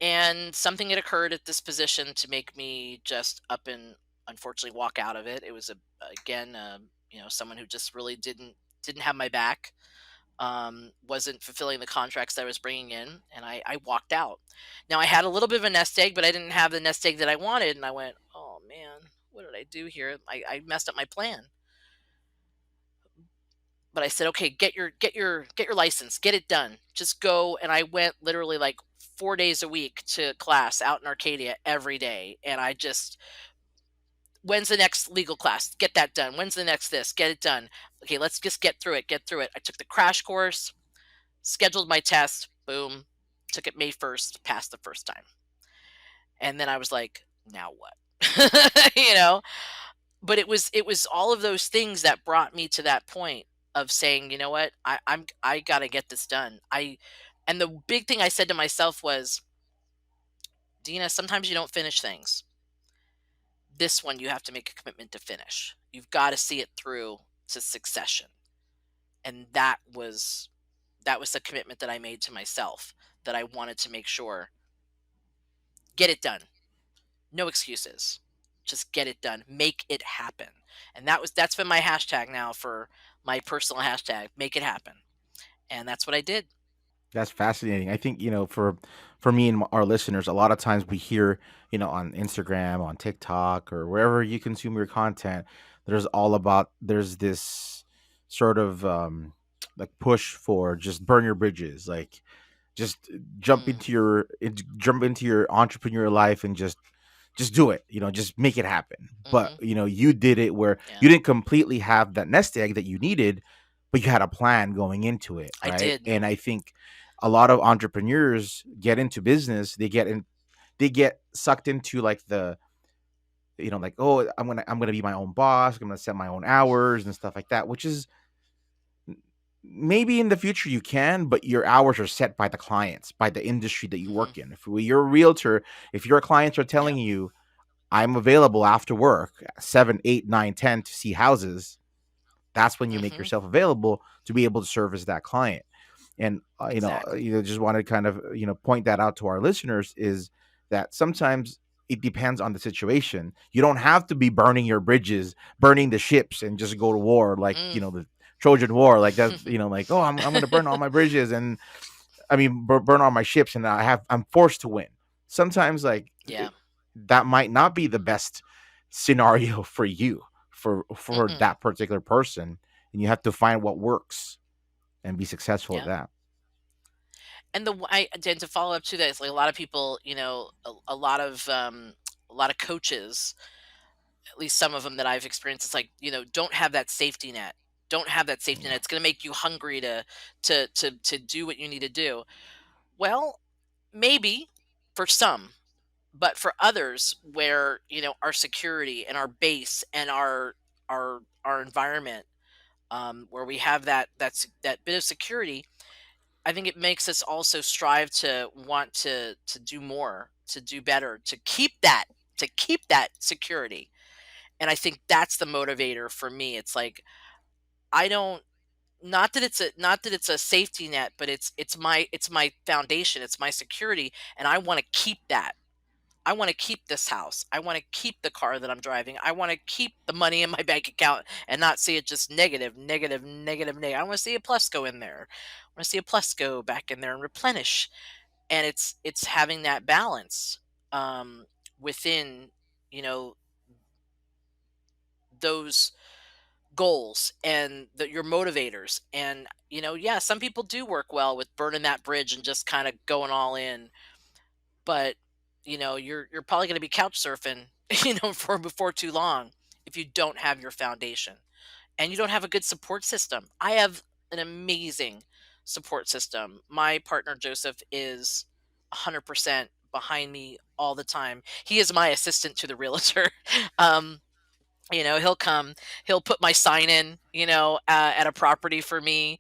And something had occurred at this position to make me just up and unfortunately walk out of it. It was again, someone who just really didn't have my back, wasn't fulfilling the contracts that I was bringing in, and I walked out. Now I had a little bit of a nest egg, but I didn't have the nest egg that I wanted, and I went, oh man, what did I do here? I messed up my plan. But I said, okay, get your license, get it done, just go. And I went literally like 4 days a week to class out in Arcadia every day, and I just, when's the next legal class? Get that done. When's the next this? Get it done. Okay, let's just get through it. Get through it. I took the crash course, scheduled my test, boom, took it May 1st, passed the first time. And then I was like, now what? But it was all of those things that brought me to that point of saying, you know what, I got to get this done. And the big thing I said to myself was, Deena, sometimes you don't finish things. This one you have to make a commitment to finish. You've got to see it through to succession. And that was the commitment that I made to myself, that I wanted to make sure, get it done. No excuses. Just get it done. Make it happen. And that's been my hashtag now, for my personal hashtag, make it happen. And that's what I did. That's fascinating. I think, for me and our listeners, a lot of times we hear, on Instagram, on TikTok, or wherever you consume your content, there's this sort of like push for just burn your bridges, like just Mm, jump into your entrepreneur life and just do it, just make it happen. But hmm. you did it where Yeah, you didn't completely have that nest egg that you needed, but you had a plan going into it, I right? did. And I think a lot of entrepreneurs get into business, they get sucked into like like, oh, I'm gonna be my own boss, I'm gonna set my own hours and stuff like that, which is maybe in the future you can, but your hours are set by the clients, by the industry that you Hmm. work in. If you're a realtor, if your clients are Yeah. telling you, I'm available after work 7, 8, 9, 10 to see houses, that's when you make Hmm. yourself available to be able to service that client. And Exactly. just want to kind of point that out to our listeners, is that sometimes it depends on the situation. You don't have to be burning your bridges, burning the ships, and just go to war like Mm. the Trojan War, like that. Like, oh, I'm going to burn all my bridges, and I mean burn all my ships, and I'm forced to win. Sometimes, like, Yeah. that might not be the best scenario for you, for Mm-mm. that particular person, and you have to find what works and be successful at Yeah. that. And and to follow up to that, it's like a lot of people, a lot of coaches, at least some of them that I've experienced, it's like, don't have that safety net. Don't have that safety net. Yeah. It's going to make you hungry to do what you need to do. Well, maybe for some, but for others where, our security and our base and our environment, where we have that bit of security, I think it makes us also strive to want to do more, to do better, to keep that security. And I think that's the motivator for me. It's like, I don't, not that it's a safety net, but it's my foundation, it's my security, and I want to keep that. I want to keep this house. I want to keep the car that I'm driving. I want to keep the money in my bank account and not see it just negative, negative, negative, negative. I want to see a plus go in there. I want to see a plus go back in there and replenish. And it's having that balance, um, within, you know those goals and your motivators. And, yeah, some people do work well with burning that bridge and just kind of going all in, but, you're probably going to be couch surfing, for before too long, if you don't have your foundation and you don't have a good support system. I have an amazing support system. My partner Joseph is 100% behind me all the time. He is my assistant to the realtor. um he'll come, he'll put my sign in, at a property for me.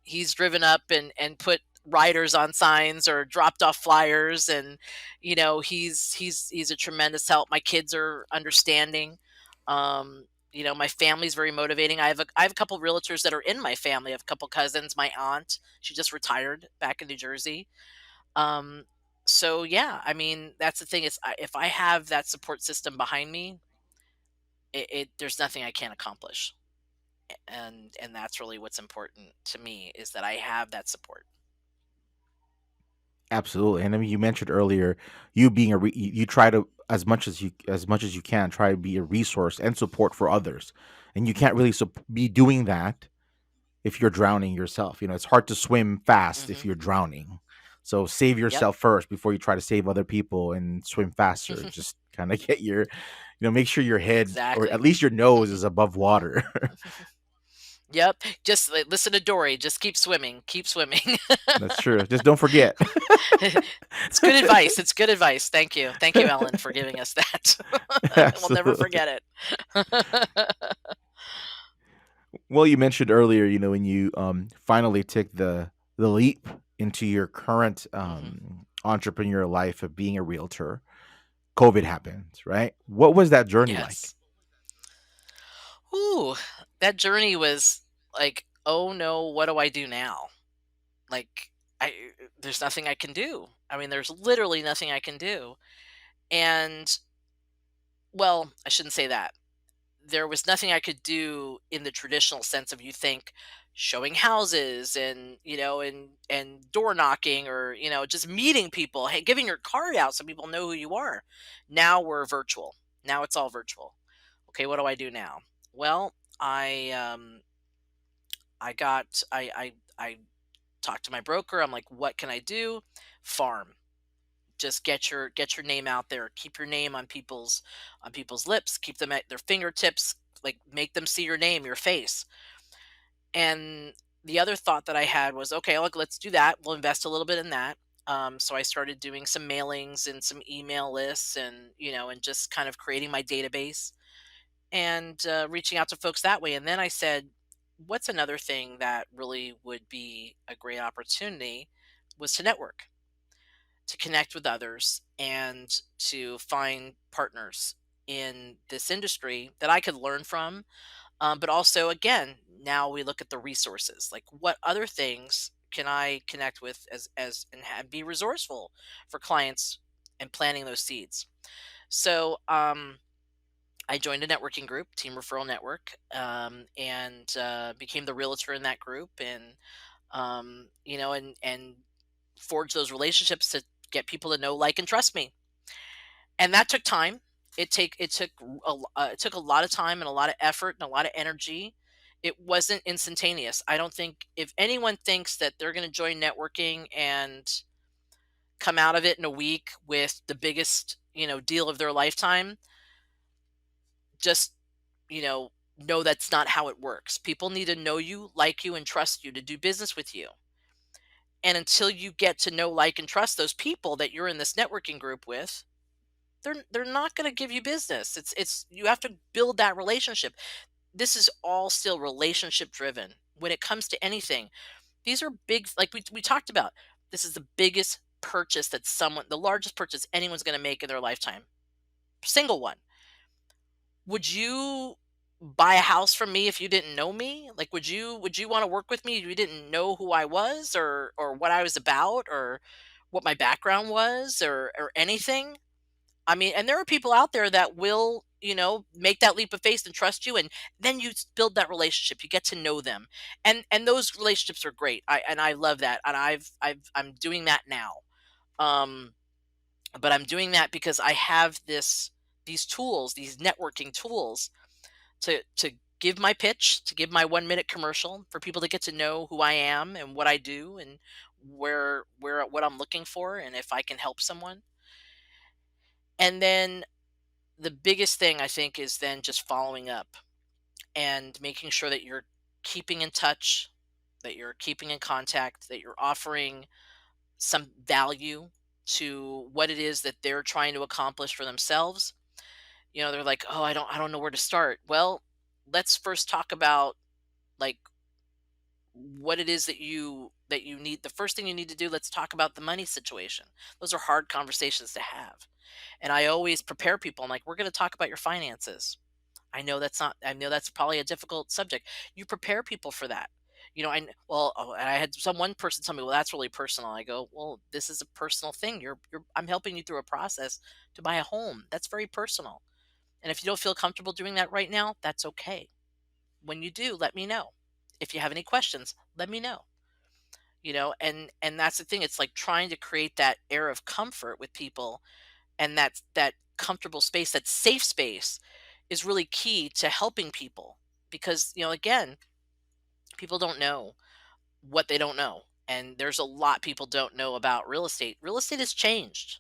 He's driven up and put riders on signs or dropped off flyers, and, he's a tremendous help. My kids are understanding. My family's very motivating. I have a couple realtors that are in my family. I have a couple cousins. My aunt, she just retired back in New Jersey. Um, so yeah, I mean, that's the thing is, if I have that support system behind me, there's nothing I can't accomplish. And that's really what's important to me, is that I have that support. Absolutely. And I mean, you mentioned earlier, you being you try to, as much as you can, try to be a resource and support for others, and you can't really be doing that if you're drowning yourself. It's hard to swim fast if Hmm. you're drowning. So save Yep. yourself first before you try to save other people and swim faster. Just kind of get make sure your head, or at Exactly. le's your nose, Hmm. is above water. Yep. Just listen to Dory. Just keep swimming. Keep swimming. That's true. Just don't forget. It's good advice. It's good advice. Thank you. Thank you, Ellen, for giving us that. We'll never Absolutely. forget it. Well, you mentioned earlier, when you finally took the leap into your current Hmm. entrepreneur life of being a realtor, COVID happened, right? What was that journey like? Yes. Ooh, that journey was like, oh no, what do I do now? Like, I there's nothing I can do. I mean, there's literally nothing I can do. And, well, I shouldn't say that. There was nothing I could do in the traditional sense of, you think showing houses and and door knocking, or just meeting people, hey, giving your card out so people know who you are. Now we're virtual. Now it's all virtual. Okay, what do I do now? Well, I got I talked to my broker. I'm like, what can I do? Farm. Just get your name out there. Keep your name on people's lips. Keep them at their fingertips. Like, make them see your name, your face. And the other thought that I had was, okay, look, let's do that. We'll invest a little bit in that. So I started doing some mailings and some email lists, and and just kind of creating my database, and reaching out to folks that way. And then I said, what's another thing that really would be a great opportunity was to network, to connect with others, and to find partners in this industry that I could learn from. But also, again, now we look at the resources, like what other things can I connect with, be resourceful for clients, and planting those seeds. So I joined a networking group, Team Referral Network, and became the realtor in that group, and and forge those relationships to get people to know, like, and trust me. And that took time. It took a lot of time and a lot of effort and a lot of energy. It wasn't instantaneous. I don't think, if anyone thinks that they're going to join networking and come out of it in a week with the biggest deal of their lifetime, just you know that's not how it works. People need to know you, like you, and trust you to do business with you. And until you get to know, like, and trust those people that you're in this networking group with, they're not going to give you business. It's you have to build that relationship. This is all still relationship driven when it comes to anything. These are big, like we talked about. This is the biggest purchase the largest purchase anyone's going to make in their lifetime. Single one. Would you buy a house from me if you didn't know me? Like, would you want to work with me if you didn't know who I was, or what I was about, or what my background was, or anything? I mean, and there are people out there that will, make that leap of faith and trust you, and then build that relationship. You get to know them, and those relationships are great. I love that, and I'm doing that now. Um, but I'm doing that because I have these tools, these networking tools, to give my pitch, to give my 1 minute commercial for people to get to know who I am and what I do, and what I'm looking for, and if I can help someone. And then the biggest thing, I think, is then just following up and making sure that you're keeping in touch, that you're keeping in contact, that you're offering some value to what it is that they're trying to accomplish for themselves. They're like, "Oh, I don't know where to start." Well, let's first talk about, like, what it is that you need. The first thing you need to do, let's talk about the money situation. Those are hard conversations to have. And I always prepare people. I'm like, "We're going to talk about your finances." I know that's probably a difficult subject. You prepare people for that. And I had one person tell me, "Well, that's really personal." I go, "Well, this is a personal thing. I'm helping you through a process to buy a home. That's very personal. And if you don't feel comfortable doing that right now, that's okay. When you do, let me know. If you have any questions, let me know." And that's the thing. It's like trying to create that air of comfort with people, and that comfortable space, that safe space, is really key to helping people. Because, again, people don't know what they don't know. And there's a lot people don't know about real estate. Real estate has changed.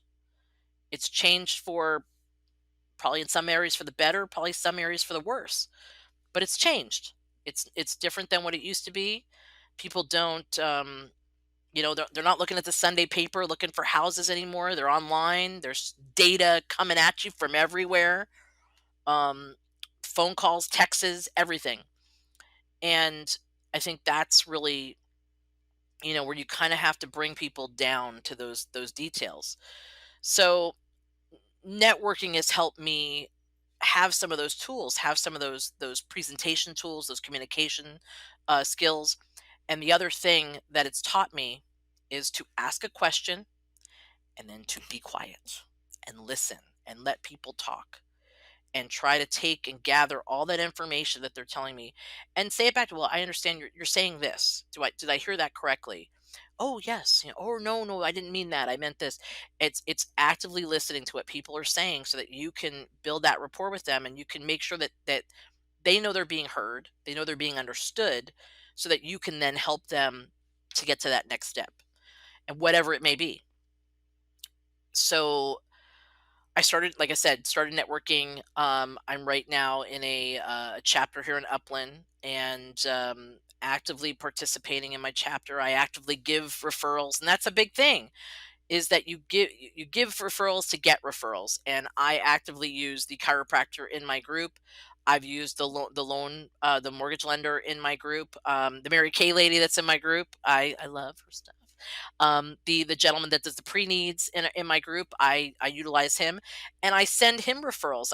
It's changed, for probably in some areas for the better, probably some areas for the worse, but it's changed. It's different than what it used to be. People don't they're not looking at the Sunday paper looking for houses anymore. They're online. There's data coming at you from everywhere. um, Phone calls, texts, everything. And I think that's really, where you kind of have to bring people down to those details. So networking has helped me have some of those tools, have some of those presentation tools, those communication skills. And the other thing that it's taught me is to ask a question, and then to be quiet and listen and let people talk. and try to take and gather all that information that they're telling me and say it back to, well, I understand you're saying this. Did I hear that correctly? Oh yes. Oh no, no, I didn't mean that. I meant this. It's actively listening to what people are saying so that you can build that rapport with them and you can make sure that they know they're being heard, they know they're being understood, so that you can then help them to get to that next step and whatever it may be. So I started, like I said, started networking. I'm right now in a chapter here in Upland and actively participating in my chapter. I actively give referrals, and that's a big thing is that you give referrals to get referrals, and I actively use the chiropractor in my group. I've used the mortgage lender in my group, the Mary Kay lady that's in my group. I love her stuff. The gentleman that does the pre needs in my group, I utilize him, and I send him referrals.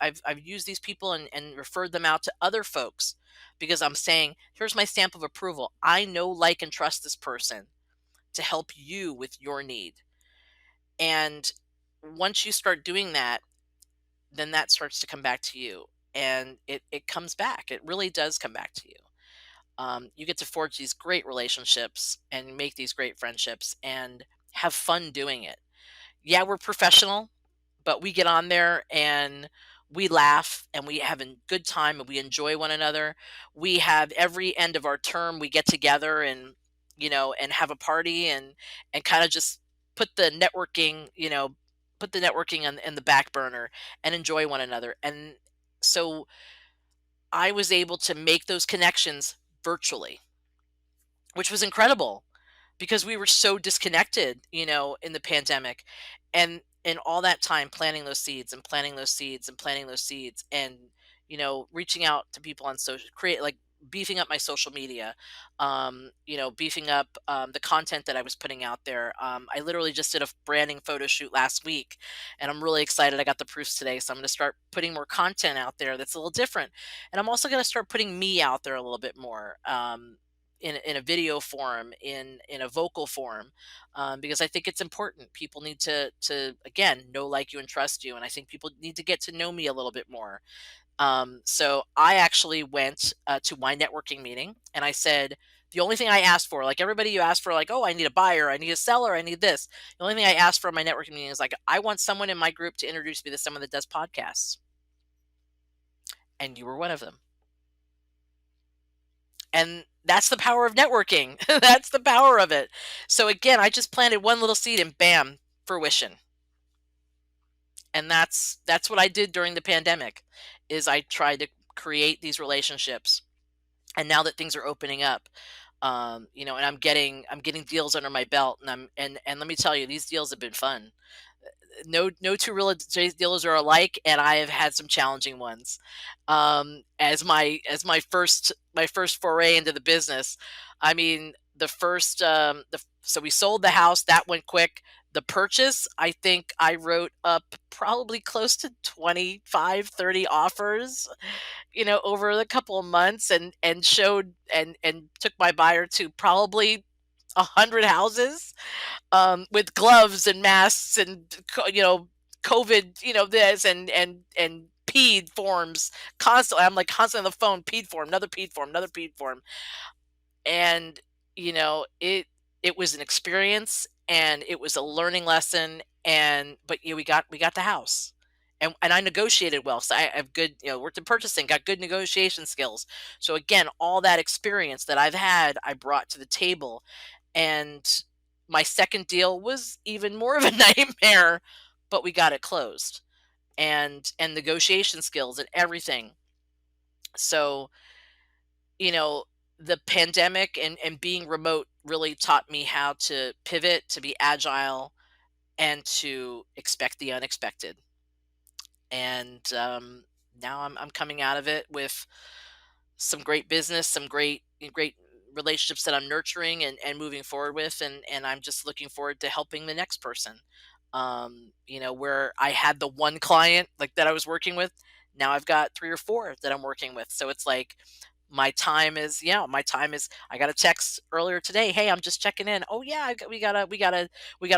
I've used these people and referred them out to other folks because I'm saying, here's my stamp of approval. I know, like, and trust this person to help you with your need. And once you start doing that, then that starts to come back to you. And it comes back. It really does come back to you. You get to forge these great relationships and make these great friendships and have fun doing it. Yeah, we're professional, but we get on there and we laugh and we have a good time and we enjoy one another. We have every end of our term, we get together and, and have a party and kind of just put the networking, put the networking in the back burner and enjoy one another. And so I was able to make those connections virtually, which was incredible because we were so disconnected, in the pandemic. And all that time planting those seeds and planting those seeds and planting those seeds and, reaching out to people on social, create like beefing up my social media, beefing up the content that I was putting out there. I literally just did a branding photo shoot last week and I'm really excited. I got the proofs today. So I'm going to start putting more content out there that's a little different. And I'm also going to start putting me out there a little bit more. In a video form, in a vocal form, because I think it's important. People need to again know, like you, and trust you, and I think people need to get to know me a little bit more. So I actually went to my networking meeting, and I said the only thing I asked for, like everybody, you ask for like, oh, I need a buyer, I need a seller, I need this. The only thing I asked for in my networking meeting is like, I want someone in my group to introduce me to someone that does podcasts, and you were one of them. And that's the power of networking. That's the power of it. So again, I just planted one little seed and bam, fruition. And that's what I did during the pandemic is I tried to create these relationships. And now that things are opening up, and I'm getting deals under my belt, and let me tell you, these deals have been fun. No two real estate dealers are alike, and I have had some challenging ones. As my first foray into the business, I mean, so we sold the house, that went quick. The purchase, I think I wrote up probably close to 25, 30 offers, over the couple of months, and showed and took my buyer to probably 100 houses, with gloves and masks and COVID, this and PED forms constantly. I'm like constantly on the phone, PED form, another PED form, another PED form, and it was an experience and it was a learning lesson. And but we got the house. And I negotiated well, so I have good, worked in purchasing, got good negotiation skills. So again, all that experience that I've had, I brought to the table. And my second deal was even more of a nightmare, but we got it closed. And negotiation skills and everything. So, you know, the pandemic and being remote really taught me how to pivot, to be agile, and to expect the unexpected. And now I'm coming out of it with some great business, some great relationships that I'm nurturing and moving forward with, and I'm just looking forward to helping the next person. Where I had the one client like that I was working with, now I've got three or four that I'm working with. So it's like My time is, yeah, my time is, I got a text earlier today, hey, I'm just checking in. Oh yeah, we gotta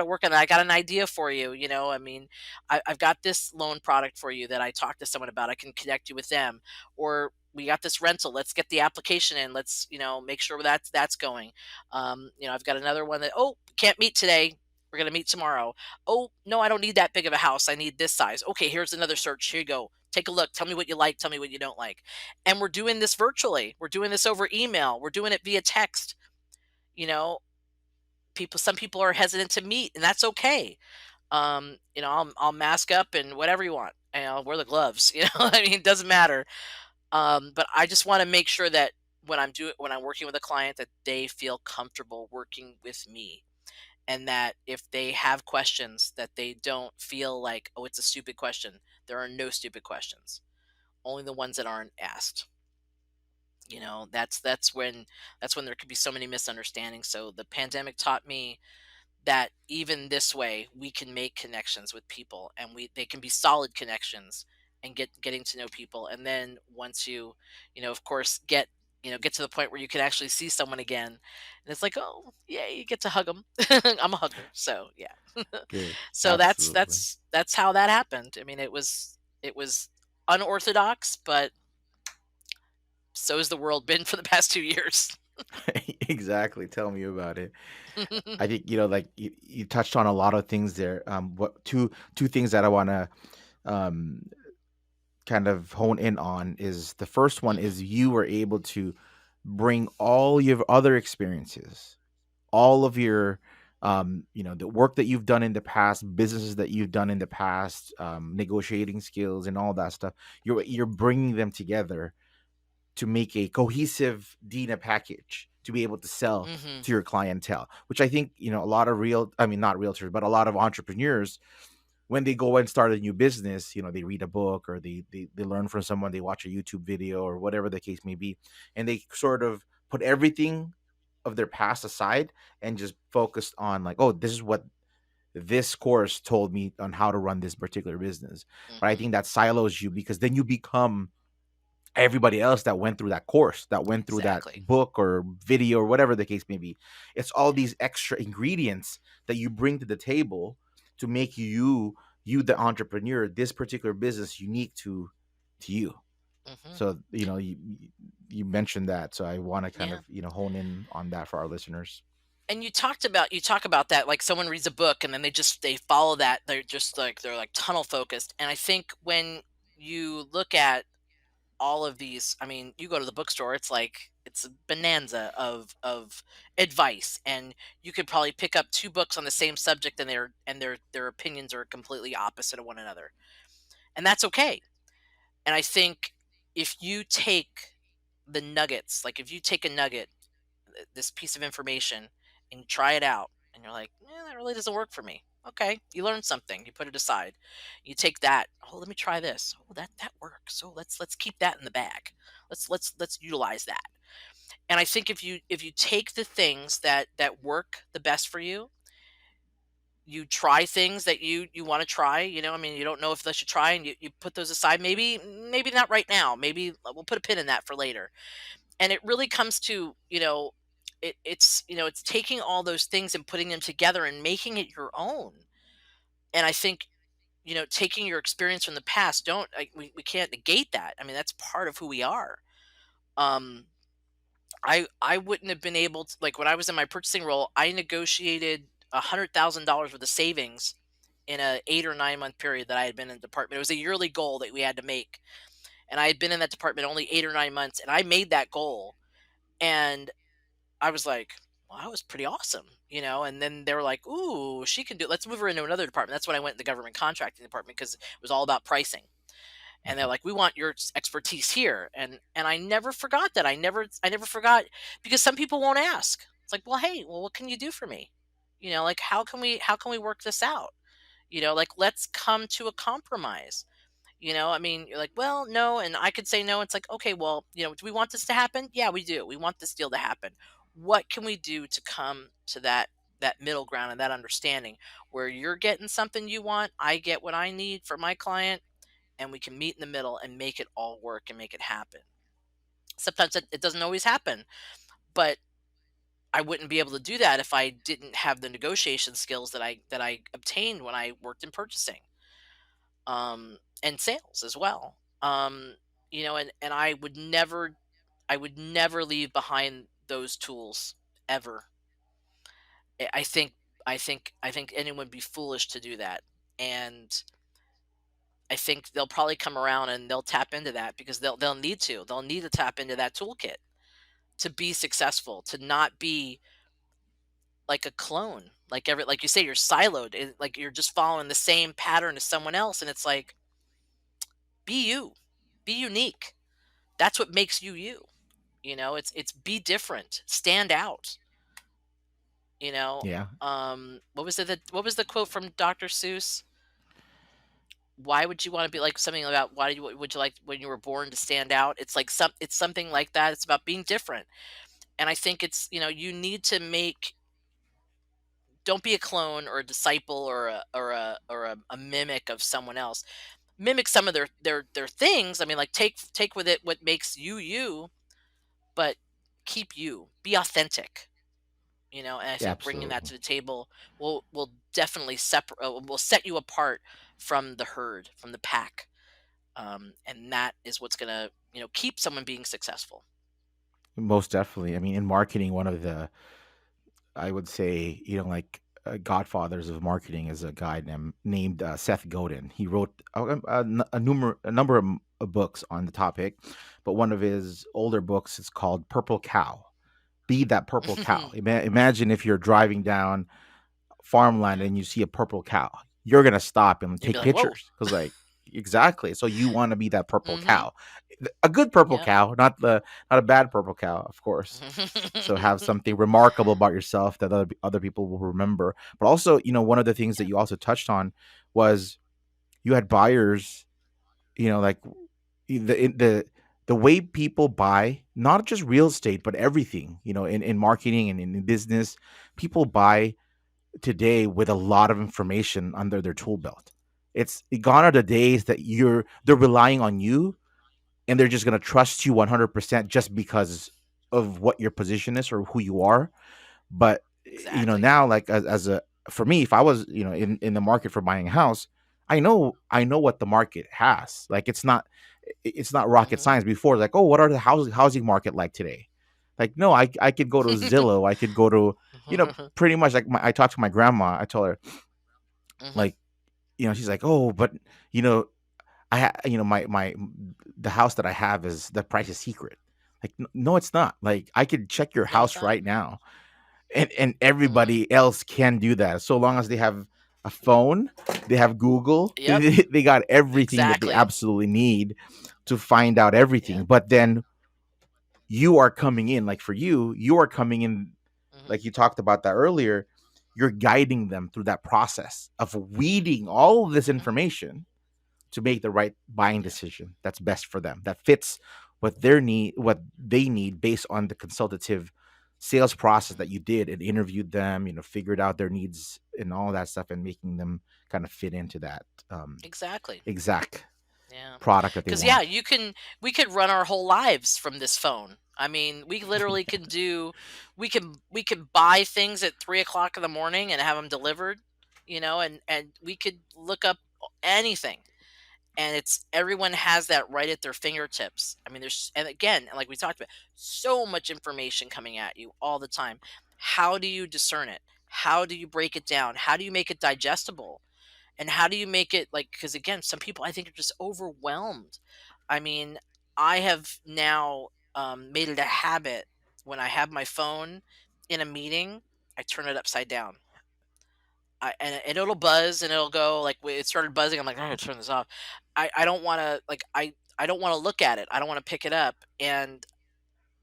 work on that. I got an idea for you. I mean, I've got this loan product for you that I talked to someone about. I can connect you with them. Or we got this rental, let's get the application in, let's make sure that's going. I've got another one that, oh, can't meet today, we're going to meet tomorrow. Oh, no, I don't need that big of a house. I need this size. Okay, here's another search. Here you go. Take a look. Tell me what you like. Tell me what you don't like. And we're doing this virtually. We're doing this over email. We're doing it via text. You know, some people are hesitant to meet, and that's okay. I'll mask up and whatever you want. And I'll wear the gloves. I mean, it doesn't matter. But I just want to make sure that when I'm working with a client, that they feel comfortable working with me, and that if they have questions, that they don't feel like, oh, it's a stupid question. There are no stupid questions, only the ones that aren't asked. That's when there could be so many misunderstandings. So the pandemic taught me that even this way we can make connections with people, and they can be solid connections, and getting to know people. And then once of course, get to the point where you can actually see someone again, and it's like, oh yeah, you get to hug them. I'm a hugger, so yeah. Good. So that's Absolutely. that's that's how that happened. I mean, it was unorthodox, but so has the world been for the past 2 years. Exactly. Tell me about it. I think, like you touched on a lot of things there. What two things that I want to um kind of hone in on is, the first one Hmm. is you were able to bring all your other experiences, all of your the work that you've done in the past, businesses that you've done in the past, negotiating skills and all that stuff. You're bringing them together to make a cohesive Dina package to be able to sell Hmm. to your clientele, which I think, a lot of I mean, not realtors, but a lot of entrepreneurs, when they go and start a new business, they read a book, or they learn from someone, they watch a YouTube video or whatever the case may be, and they sort of put everything of their past aside and just focused on, like, oh, this is what this course told me on how to run this particular business. But I Hmm. think that silos you, because then you become everybody else that went through that course, that went through that Exactly. book or video or whatever the case may be. It's all Yeah. these extra ingredients that you bring to the table to make you the entrepreneur, this particular business, unique to you. Hmm. So, you mentioned that, so I want to kind Yeah. of, hone in on that for our listeners. And you talk about that, like someone reads a book and then they follow that. They're like tunnel focused. And I think when you look at all of these, I mean, you go to the bookstore, it's a bonanza of advice, and you could probably pick up two books on the same subject, and their opinions are completely opposite of one another. And that's okay. And I think if you take the nuggets, like if you take a nugget, this piece of information, and you try it out, and you're like, that really doesn't work for me. Okay, you learn something, you put it aside. You take that, oh, let me try this. Oh, that works. So let's keep that in the bag. Let's utilize that. And I think if you take the things that work the best for you, you try things that you want to try. I mean, you don't know if they should try, and you put those aside. Maybe not right now. Maybe we'll put a pin in that for later. And it really comes to, it's taking all those things and putting them together and making it your own. And I think, taking your experience from the past, don't like, we can't negate that. I mean, that's part of who we are. um I wouldn't have been able to, like, when I was in my purchasing role, I negotiated $100,000 worth of savings in a 8 or 9 month period that I had been in the department. It was a yearly goal that we had to make, and I had been in that department only 8 or 9 months, and I made that goal. And I was like, well, that was pretty awesome. And then they were like, ooh, she can do it. Let's move her into another department. That's when I went in the government contracting department, because it was all about pricing. And they're Mhm. like, we want your expertise here. And I never forgot that. I never forgot, because some people won't ask. It's like, well, hey, well, what can you do for me? Like, how can we work this out? Like, let's come to a compromise. I mean, you're like, well, no, and I could say no. It's like, okay, well, do we want this to happen? Yeah, we do. We want this deal to happen. What can we do to come to that middle ground and that understanding, where you're getting something you want, I get what I need for my client, and we can meet in the middle and make it all work and make it happen. Sometimes it doesn't always happen, but I wouldn't be able to do that if I didn't have the negotiation skills that I obtained when I worked in purchasing, and sales as well. And I would never leave behind those tools ever. I think anyone would be foolish to do that, and I think they'll probably come around and they'll tap into that because they'll need to. They'll need to tap into that toolkit to be successful, to not be like a clone. Like you say, you're siloed. Like you're just following the same pattern as someone else, and it's like, be you, be unique. That's what makes you you. It's be different, stand out. You know, Yeah, what was the quote from Dr. Seuss? Why would you want to be like something about why would you like when you were born to stand out? It's something like that. It's about being different. And I think you need to make don't be a clone or a disciple or a mimic of someone else. Mimic some of their things. I mean, like take with it what makes you you, but keep you. Be authentic. And I yeah, think bringing that absolutely. to the table will definitely separate will set you apart from the herd, from the pack. And that is what's gonna keep someone being successful. Most definitely. I mean, in marketing, one of the, I would say, godfathers of marketing is a guy named Seth Godin. He wrote a number of books on the topic, but one of his older books is called Purple Cow. Be that purple cow. Imagine if you're driving down farmland Yeah. and you see a purple cow, you're gonna stop and You'd take be like, whoa. pictures because, like, exactly. So you want to be that purple Mm-hmm. cow, a good purple Yep. cow, not a bad purple cow, of course. So have something remarkable about yourself that other people will remember. But also, one of the things that Yeah. you also touched on was you had buyers. Like the way people buy, not just real estate, but everything. In marketing and in business, people buy today with a lot of information under their tool belt. It's gone are the days that they're relying on you and they're just going to trust you 100% just because of what your position is or who you are. But Exactly. now, like, as a for me, if I was in the market for buying a house, I know what the market has. Like, it's not rocket Mm-hmm. science. Before, like, oh, what are the housing market like today? Like, no, I could go to Zillow, I could go to, pretty much, like, I talked to my grandma. I told her, Hmm. like, she's like, oh, but you know my the house that I have, is the price is secret. Like, no, it's not. Like, I could check your No, it's house not. right now, and Hmm. everybody else can do that, so long as they have a phone, they have Google, Yep. they got everything that they Exactly. absolutely need to find out everything. Yeah. But then you are coming in, like, for you are coming in, Hmm. like you talked about that earlier. You're guiding them through that process of weeding all of this Hmm. information to make the right buying Yeah. decision that's best for them, that fits what they need based on the consultative sales process that Hmm. you did and interviewed them, figured out their needs and all that stuff, and making them kind of fit into that Exactly. exact Yeah. product that they Because yeah, want. we could run our whole lives from this phone. I mean, we literally can do, we can buy things at 3 o'clock in the morning and have them delivered, and we could look up anything, and it's everyone has that right at their fingertips. I mean, and again, like we talked about, so much information coming at you all the time. How do you discern it? How do you break it down? How do you make it digestible? And how do you make it like, because again, some people I think are just overwhelmed. I mean, I have now made it a habit when I have my phone in a meeting, I turn it upside down. And it'll buzz and it'll go like it started buzzing. I'm like, I gotta turn this off. I don't want to like I don't want to look at it. I don't want to pick it up. And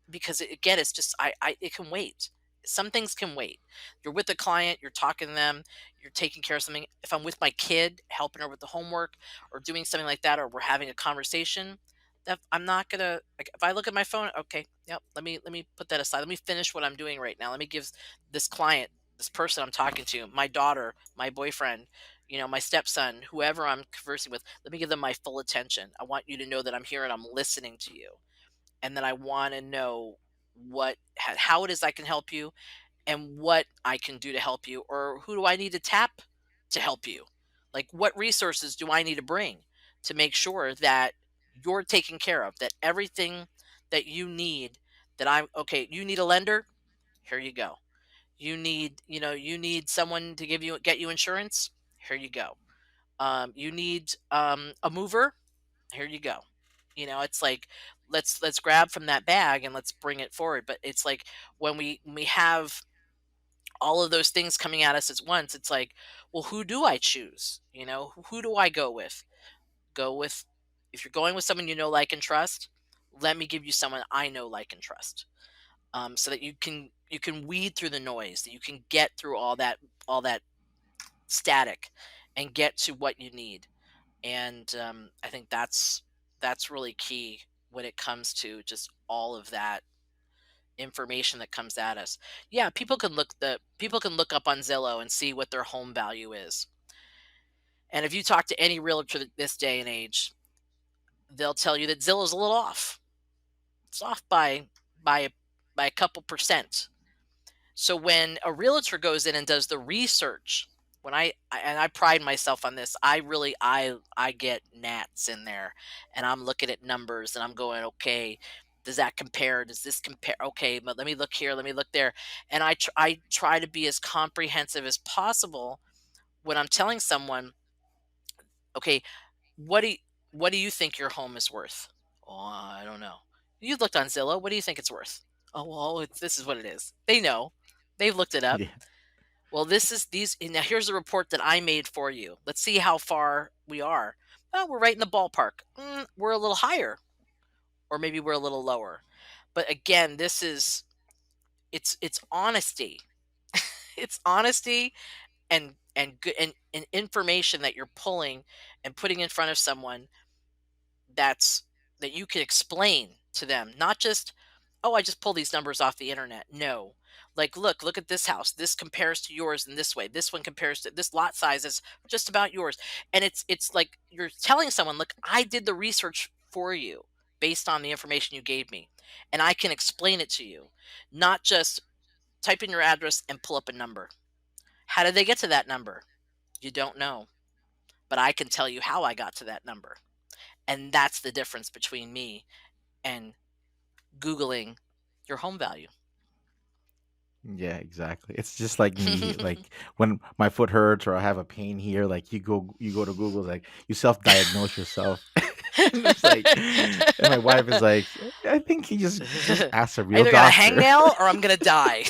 because again, it's just it can wait. Some things can wait. You're with a client, you're talking to them, you're taking care of something. If I'm with my kid, helping her with the homework or doing something like that, or we're having a conversation, that I'm not gonna like if I look at my phone, okay, yep, let me put that aside. Let me finish what I'm doing right now. Let me give this client, this person I'm talking to, my daughter, my boyfriend, my stepson, whoever I'm conversing with, let me give them my full attention. I want you to know that I'm here and I'm listening to you. and then I want to know how it is I can help you, and what I can do to help you, or who do I need to tap to help you? Like, what resources do I need to bring to make sure that you're taken care of, that everything that you need, that I'm okay, you need a lender? Here you go. You need someone to get you insurance? Here you go. You need a mover? Here you go. It's like, let's grab from that bag and let's bring it forward. But it's like, when we have all of those things coming at us at once, it's like, well, who do I choose? Who do I go with? Go with If you're going with someone you know, like, and trust, let me give you someone I know, like, and trust. So that you can weed through the noise, that you can get through all that static and get to what you need. And I think that's really key when it comes to just all of that information that comes at us. Yeah, people can look up on Zillow and see what their home value is. And if you talk to any realtor this day and age, they'll tell you that Zillow's a little off. It's off by by a couple percent. So when a realtor goes in and does the research, and I pride myself on this, I get gnats in there, and I'm looking at numbers and I'm going, okay, does that compare? Does this compare? Okay, but let me look here, let me look there, and I try to be as comprehensive as possible when I'm telling someone, okay, what do you, what do you think your home is worth? Oh, I don't know. You looked on Zillow. What do you think it's worth? Oh, well, this is what it is. They know. They've looked it up. Yeah. Well, this is these. Now here's a report that I made for you. Let's see how far we are. Oh, we're right in the ballpark. We're a little higher, or maybe we're a little lower. But again, it's honesty. It's honesty and good and information that you're pulling and putting in front of someone, that's that you can explain to them, not just, oh, I just pull these numbers off the internet. No, like, look at this house, this compares to yours in this way, this one compares to this lot size is just about yours. And it's like you're telling someone, look, I did the research for you based on the information you gave me, and I can explain it to you, not just type in your address and pull up a number. How did they get to that number? You don't know, but I can tell you how I got to that number. And that's the difference between me and Googling your home value. Yeah, exactly. It's just like me, like when my foot hurts or I have a pain here, like you go to Google, like you self-diagnose yourself. And it's like, and my wife is like, I think he just ask a I real either got a doctor. hangnail or I'm gonna die.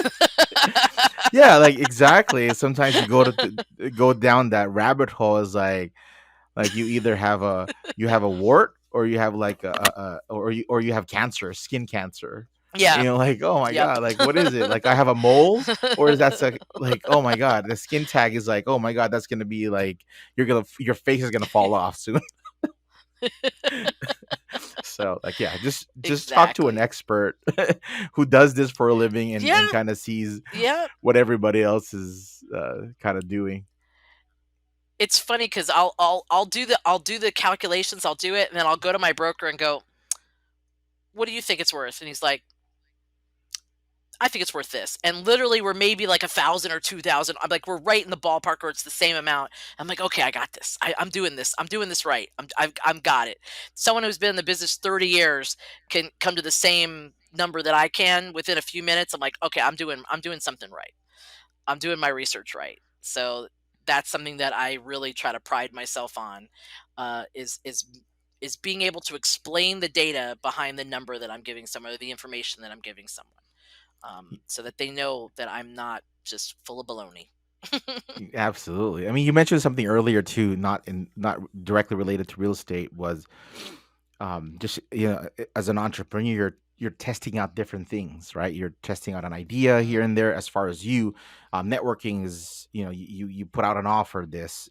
Yeah, like exactly. Sometimes you go down that rabbit hole is like you have a wart or you have like or you have cancer, skin cancer. Yeah. Like, oh my Yep. god, like what is it? Like I have a mole, or is that like, oh my god, the skin tag is like, oh my god, that's gonna be like your face is gonna fall off soon. So like, yeah, just talk to an Exactly. expert who does this for a living and Yeah. kind of sees Yeah. what everybody else is kind of doing. It's funny because I'll do the calculations, I'll do it, and then I'll go to my broker and go, what do you think it's worth? And he's like, I think it's worth this. And literally, we're maybe like 1,000 or 2,000. I'm like, we're right in the ballpark, or it's the same amount. I'm like, okay, I got this. I'm doing this. I'm doing this right. I've got it. Someone who's been in the business 30 years can come to the same number that I can within a few minutes. I'm like, okay, I'm doing something right. I'm doing my research right. So that's something that I really try to pride myself on, is being able to explain the data behind the number that I'm giving someone, or the information that I'm giving someone, so that they know that I'm not just full of baloney. Absolutely. I mean, you mentioned something earlier too, not directly related to real estate, was just as an entrepreneur, you're testing out different things, right? You're testing out an idea here Mhm. and there. As far as you, networking is, you put out an offer this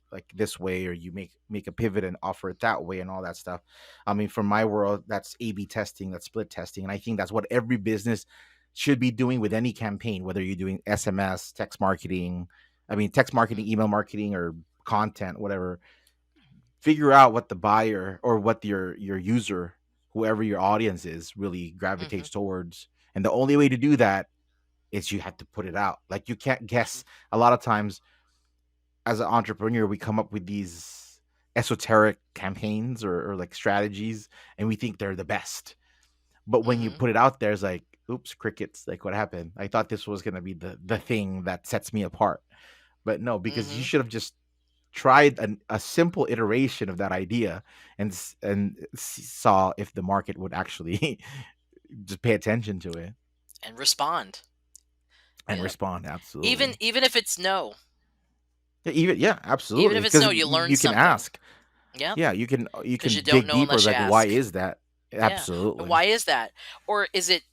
way, or you make a pivot and offer it that way, and all that stuff. I mean, from my world, that's A/B testing, that's split testing, and I think that's what every business should be doing with any campaign, whether you're doing SMS, text marketing, I mean, text marketing, Mhm. email marketing, or content, whatever. Figure out what the buyer or what your user whoever your audience is really Mhm. gravitates towards. And the only way to do that is you have to put it out. Like you can't Mhm. guess. A lot of times as an entrepreneur, we come up with these esoteric campaigns or like strategies, and we think they're the best. But when you Mhm. put it out there, it's like, oops, crickets. Like what happened? I thought this was gonna be the thing that sets me apart. But no, because you Mhm. should have just tried a simple iteration of that idea saw if the market would actually just pay attention to it And respond. and Yeah. respond. Even Absolutely. even if it's no. Yeah, Even absolutely. if it's Because no, you learn you can something. ask. Yeah. Yeah, you Because you can don't dig know deeper. unless you Like, why ask. is that? Yeah. Absolutely. Why is that? Or is it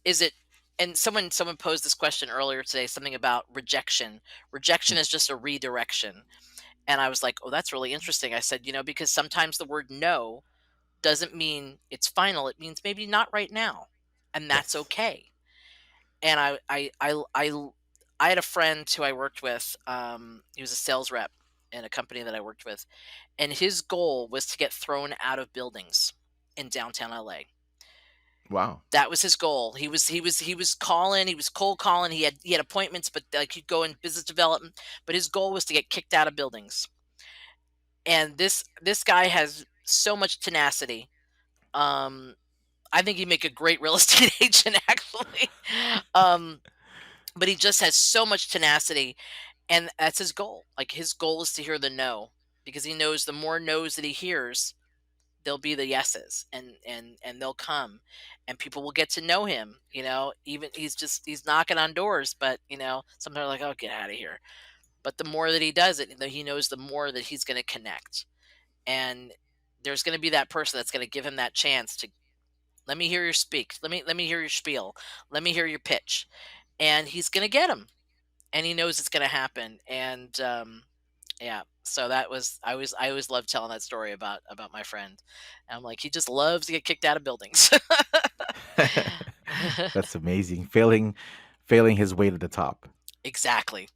and someone posed this question earlier today, something about rejection. Rejection Mm, is just a redirection. And I was like, "Oh, that's really interesting." I said, because sometimes the word no doesn't mean it's final. It means maybe not right now. And that's yes. okay. And I had a friend who I worked with. He was a sales rep in a company that I worked with, and his goal was to get thrown out of buildings in downtown LA. Wow. That was his goal. He was calling, he was cold calling. He had appointments, but like he'd go in business development. But his goal was to get kicked out of buildings. And this guy has so much tenacity. Um, I think he'd make a great real estate agent, actually. Um, but he just has so much tenacity, and that's his goal. Like his goal is to hear the no, because he knows the more no's that he hears, they'll be the yeses, and they'll come, and people will get to know him. Even he's knocking on doors, but some are like, oh, get out of here. But the more that he does it, he knows the more that he's going to connect, and there's going to be that person that's going to give him that chance to let me hear your speak, let me hear your spiel, let me hear your pitch, and he's going to get him, and he knows it's going to happen. And yeah, so I always love telling that story about my friend. And I'm like, he just loves to get kicked out of buildings. That's amazing. Failing his way to the top. Exactly.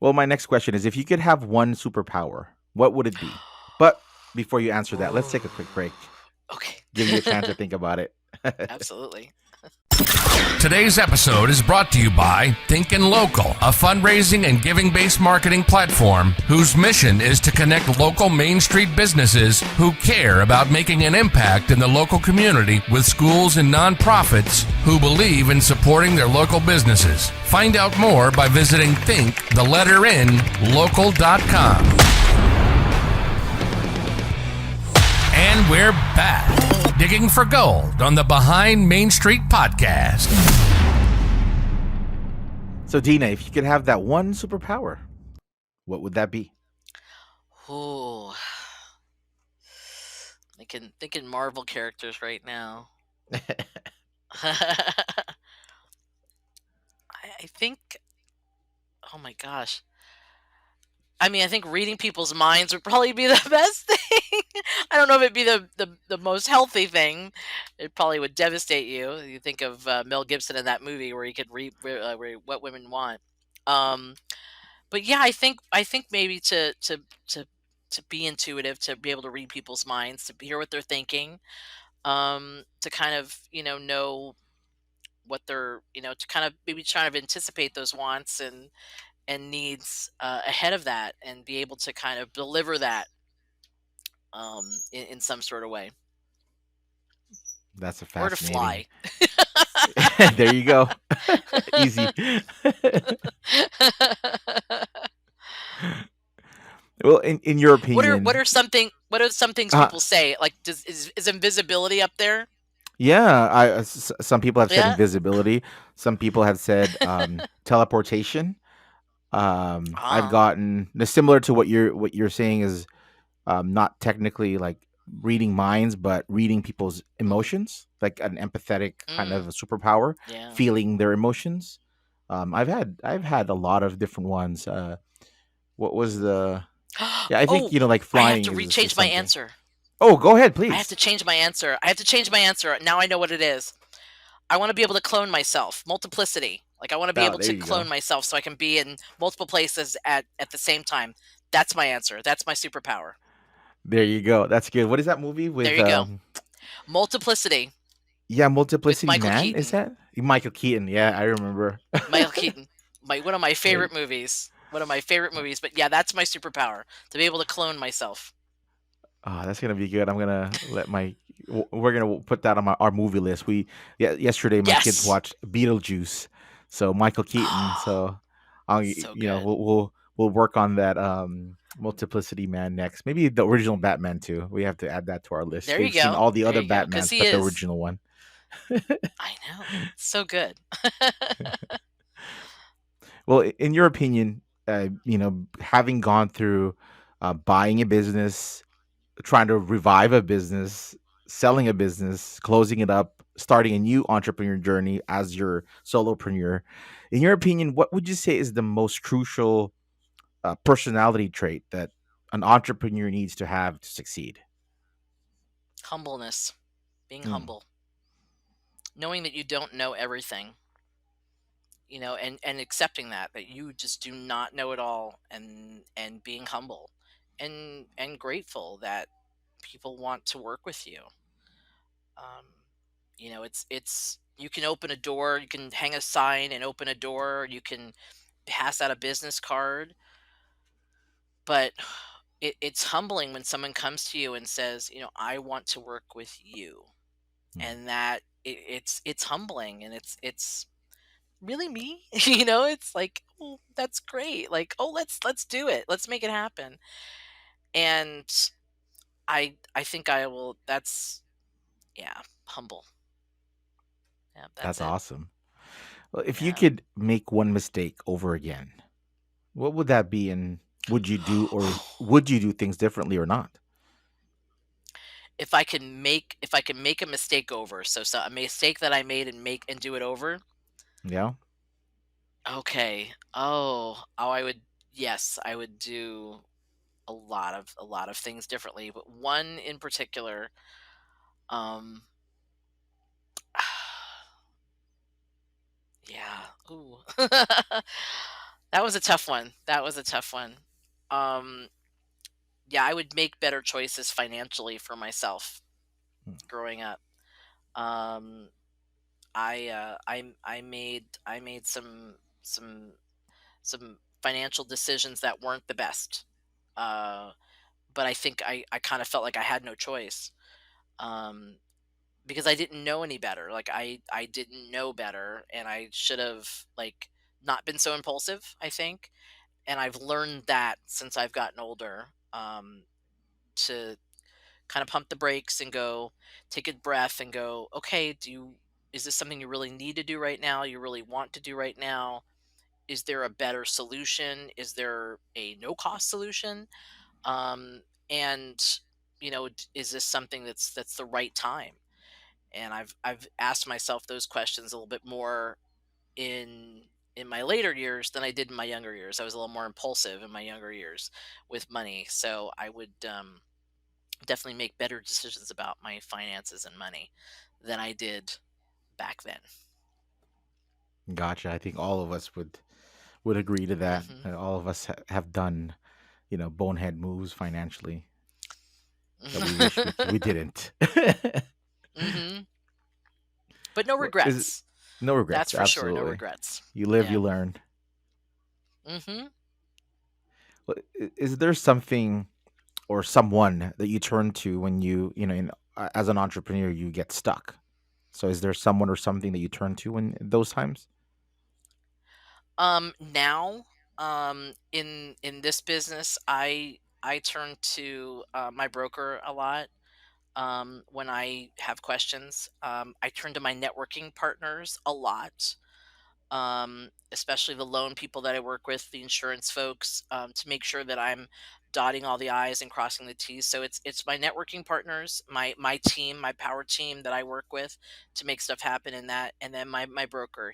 Well, my next question is, if you could have one superpower, what would it be? But before you answer that, let's Ooh. take a quick break. Okay. Give you a chance to think about it. Absolutely. Today's episode is brought to you by Thinkin' Local, a fundraising and giving-based marketing platform whose mission is to connect local Main Street businesses who care about making an impact in the local community with schools and nonprofits who believe in supporting their local businesses. Find out more by visiting local.com. And we're back, digging for gold on the Behind Main Street podcast. So, Dina, if you could have that one superpower, what would that be? Ooh. Thinking Marvel characters right now. I think. Oh my gosh. I mean, I think reading people's minds would probably be the best thing. I don't know if it'd be the most healthy thing. It probably would devastate you. You think of Mel Gibson in that movie where he could read what women want. Um, but yeah, I think maybe to be intuitive, to be able to read people's minds, to hear what they're thinking, to kind of know what they're to kind of maybe try to anticipate those wants and needs ahead of that, and be able to kind of deliver that in some sort of way, That's a or to fascinating. fly. There you go. Easy. Well, in your what opinion, are some things uh, people say, like, is invisibility up there? yeah, some people have said Yeah. invisibility. Some people have said teleportation. I've Ah. gotten similar to what you're saying is not technically like reading minds, but reading people's Hmm. emotions, like an empathetic kind Mm, of a superpower, yeah. feeling their emotions. I've had a lot of different ones. What was the? Yeah, I think Oh, like I have flying to is rechange my something. answer. Oh, go ahead, I have please. to change my answer. I have to change my answer. Now I know what it is. I want to be able to clone myself. Multiplicity. Like, I want to be Oh, able there to you go. clone myself so I can be in multiple places at the same time. That's my answer. That's my superpower. There you go. That's good. What is that movie There with you go. Multiplicity Yeah, with Multiplicity Michael Man, is Keaton. that? Michael Keaton. Yeah, I remember. Michael Keaton, one of my Hey, favorite movies. One of my favorite movies. But yeah, that's my superpower, to be able to clone myself. oh, that's gonna be good. I'm gonna let my we're gonna put that on our movie list. Yeah, yesterday my kids Yes. watched Beetlejuice, so Michael Keaton. So So good. we'll work on that Multiplicity Man next. Maybe the original Batman too. We have to add that to our list. There you We've seen go. all the There other you go. Because Batmans, he but the is. original one. I know. So good. Well, in your opinion, having gone through buying a business, trying to revive a business, selling a business, closing it up, starting a new entrepreneur journey as your solopreneur. In your opinion, what would you say is the most crucial personality trait that an entrepreneur needs to have to succeed? Humbleness. Being Mm, humble. Knowing that you don't know everything, and accepting that you just do not know it all, and being humble and grateful that people want to work with you. Um, it's you can open a door, you can hang a sign and open a door, you can pass out a business card, but it's humbling when someone comes to you and says, I want to work with you. mm. And that it's humbling, and it's really me. It's like, oh, that's great, like, oh, let's do it, let's make it happen. And I think I will. That's, yeah, humble. Yeah, that's That's it. awesome. Well, if you Yeah. could make one mistake over again, what would that be, and would you do things differently or not? If I can make a mistake over, so a mistake that I made, and do it over. Yeah. Okay. Oh, I would. Yes, I would do a lot of things differently, but one in particular. um Yeah. Ooh. That was a tough one. That was a tough one. Um, yeah, I would make better choices financially for myself Mm. growing up. Um, I made some financial decisions that weren't the best. Uh, but I think I kind of felt like I had no choice. Um, because I didn't know any better. Like, I didn't know better, and I should have, like, not been so impulsive, I think. And I've learned that since I've gotten older, to kind of pump the brakes and go, take a breath and go, okay, is this something you really need to do right now? You really want to do right now? Is there a better solution? Is there a no cost solution? Um, and is this something that's the right time? And I've asked myself those questions a little bit more in in my later years than I did in my younger years. I was a little more impulsive in my younger years with money, so I would, definitely make better decisions about my finances and money than I did back then. Gotcha. I think all of us would agree to that. Hmm. All of us have done, bonehead moves financially that we wish we didn't. Hmm. But no What is regrets. no That's regrets, for sure. No absolutely. regrets. You live, Yeah. you learn. Hmm. Is there something or someone that you turn to when as an entrepreneur you get stuck? So is there someone or something that you turn to in those times? Now, in this business, I turn to my broker a lot. When I have questions, I turn to my networking partners a lot, especially the loan people that I work with, the insurance folks, to make sure that I'm dotting all the I's and crossing the T's. So it's my networking partners, my team, my power team that I work with to make stuff happen in that, and then my broker.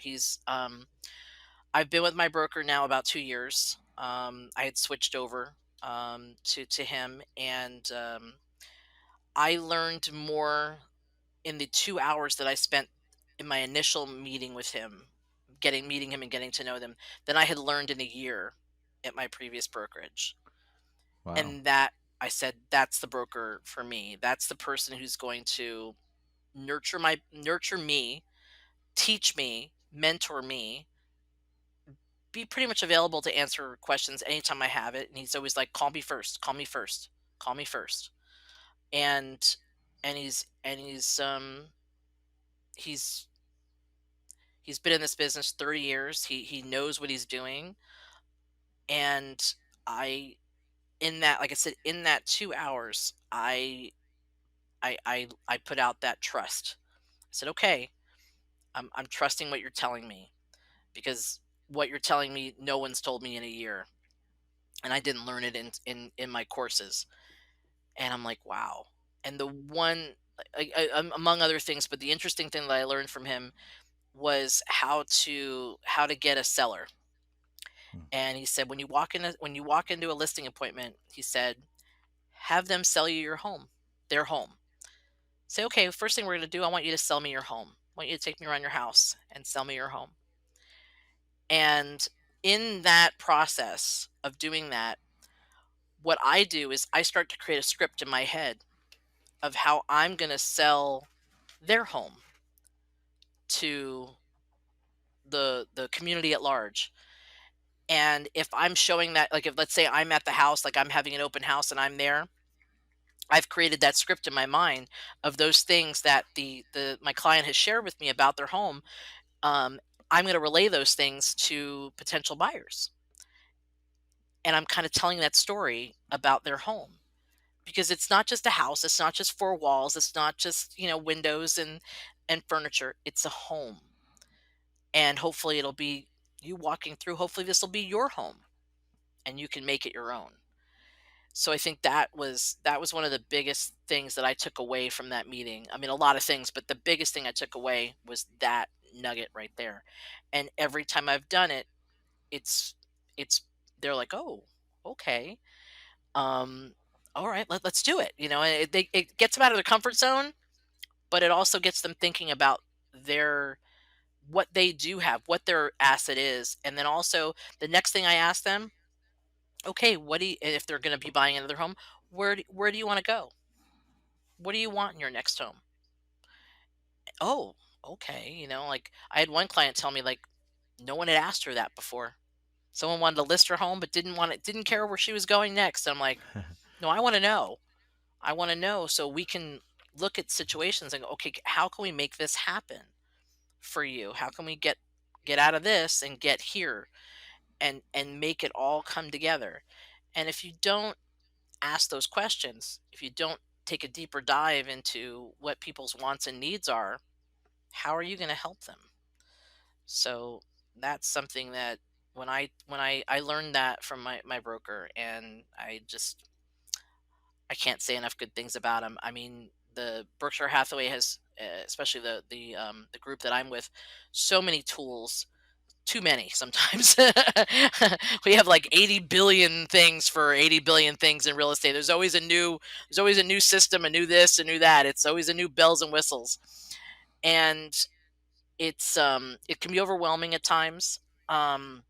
I've been with my broker now about 2 years. I had switched over to him, and I learned more in the 2 hours that I spent in my initial meeting with him, getting meeting him and getting to know them, than I had learned in a year at my previous brokerage. Wow. And that I said, that's the broker for me. That's the person who's going to nurture me, teach me, mentor me, be pretty much available to answer questions anytime I have it. And he's always like, call me first, call me first, call me first. And he's he's been in this business 30 years. He knows what he's doing. And I in that, like I said, in that 2 hours, I put out that trust. I said, okay, I'm trusting what you're telling me, because what you're telling me, no one's told me in a year, and I didn't learn it in my courses. And I'm like, wow. And the one, among other things, but the interesting thing that I learned from him was how to get a seller. Mm. And he said, when you walk into a listing appointment, he said, have them sell you your home, their home. Say, okay, first thing we're going to do, I want you to sell me your home. I want you to take me around your house and sell me your home. And in that process of doing that, what I do is I start to create a script in my head of how I'm going to sell their home to the community at large. And if I'm showing that, like if let's say I'm at the house, like I'm having an open house and I'm there, I've created that script in my mind of those things that the my client has shared with me about their home. um, I'm going to relay those things to potential buyers. And I'm kind of telling that story about their home, because it's not just a house. It's not just four walls. It's not just, windows and furniture. It's a home. And hopefully it'll be you walking through. Hopefully this will be your home and you can make it your own. So I think that was one of the biggest things that I took away from that meeting. I mean, a lot of things, but the biggest thing I took away was that nugget right there. And every time I've done it, it's it's they're like, "Oh, okay. Um all right, let's do it." And it gets them out of their comfort zone, but it also gets them thinking about their what they do have, what their asset is. And then also the next thing I ask them, okay, what do you, if they're going to be buying another home, where do you want to go? What do you want in your next home? Oh, okay. Like I had one client tell me, like, no one had asked her that before. Someone wanted to list her home but didn't care where she was going next. And I'm like, no, I want to know. I want to know so we can look at situations and go, okay, how can we make this happen for you? How can we get out of this and get here, and make it all come together? And if you don't ask those questions, if you don't take a deeper dive into what people's wants and needs are, how are you going to help them? So that's something that when I learned that from my broker, and I can't say enough good things about him. I mean, the Berkshire Hathaway has, especially the group that I'm with, so many tools. Too many sometimes. We have like 80 billion things for 80 billion things in real estate. There's always a new system, a new this, a new that. It's always a new bells and whistles. And it can be overwhelming at times. Um,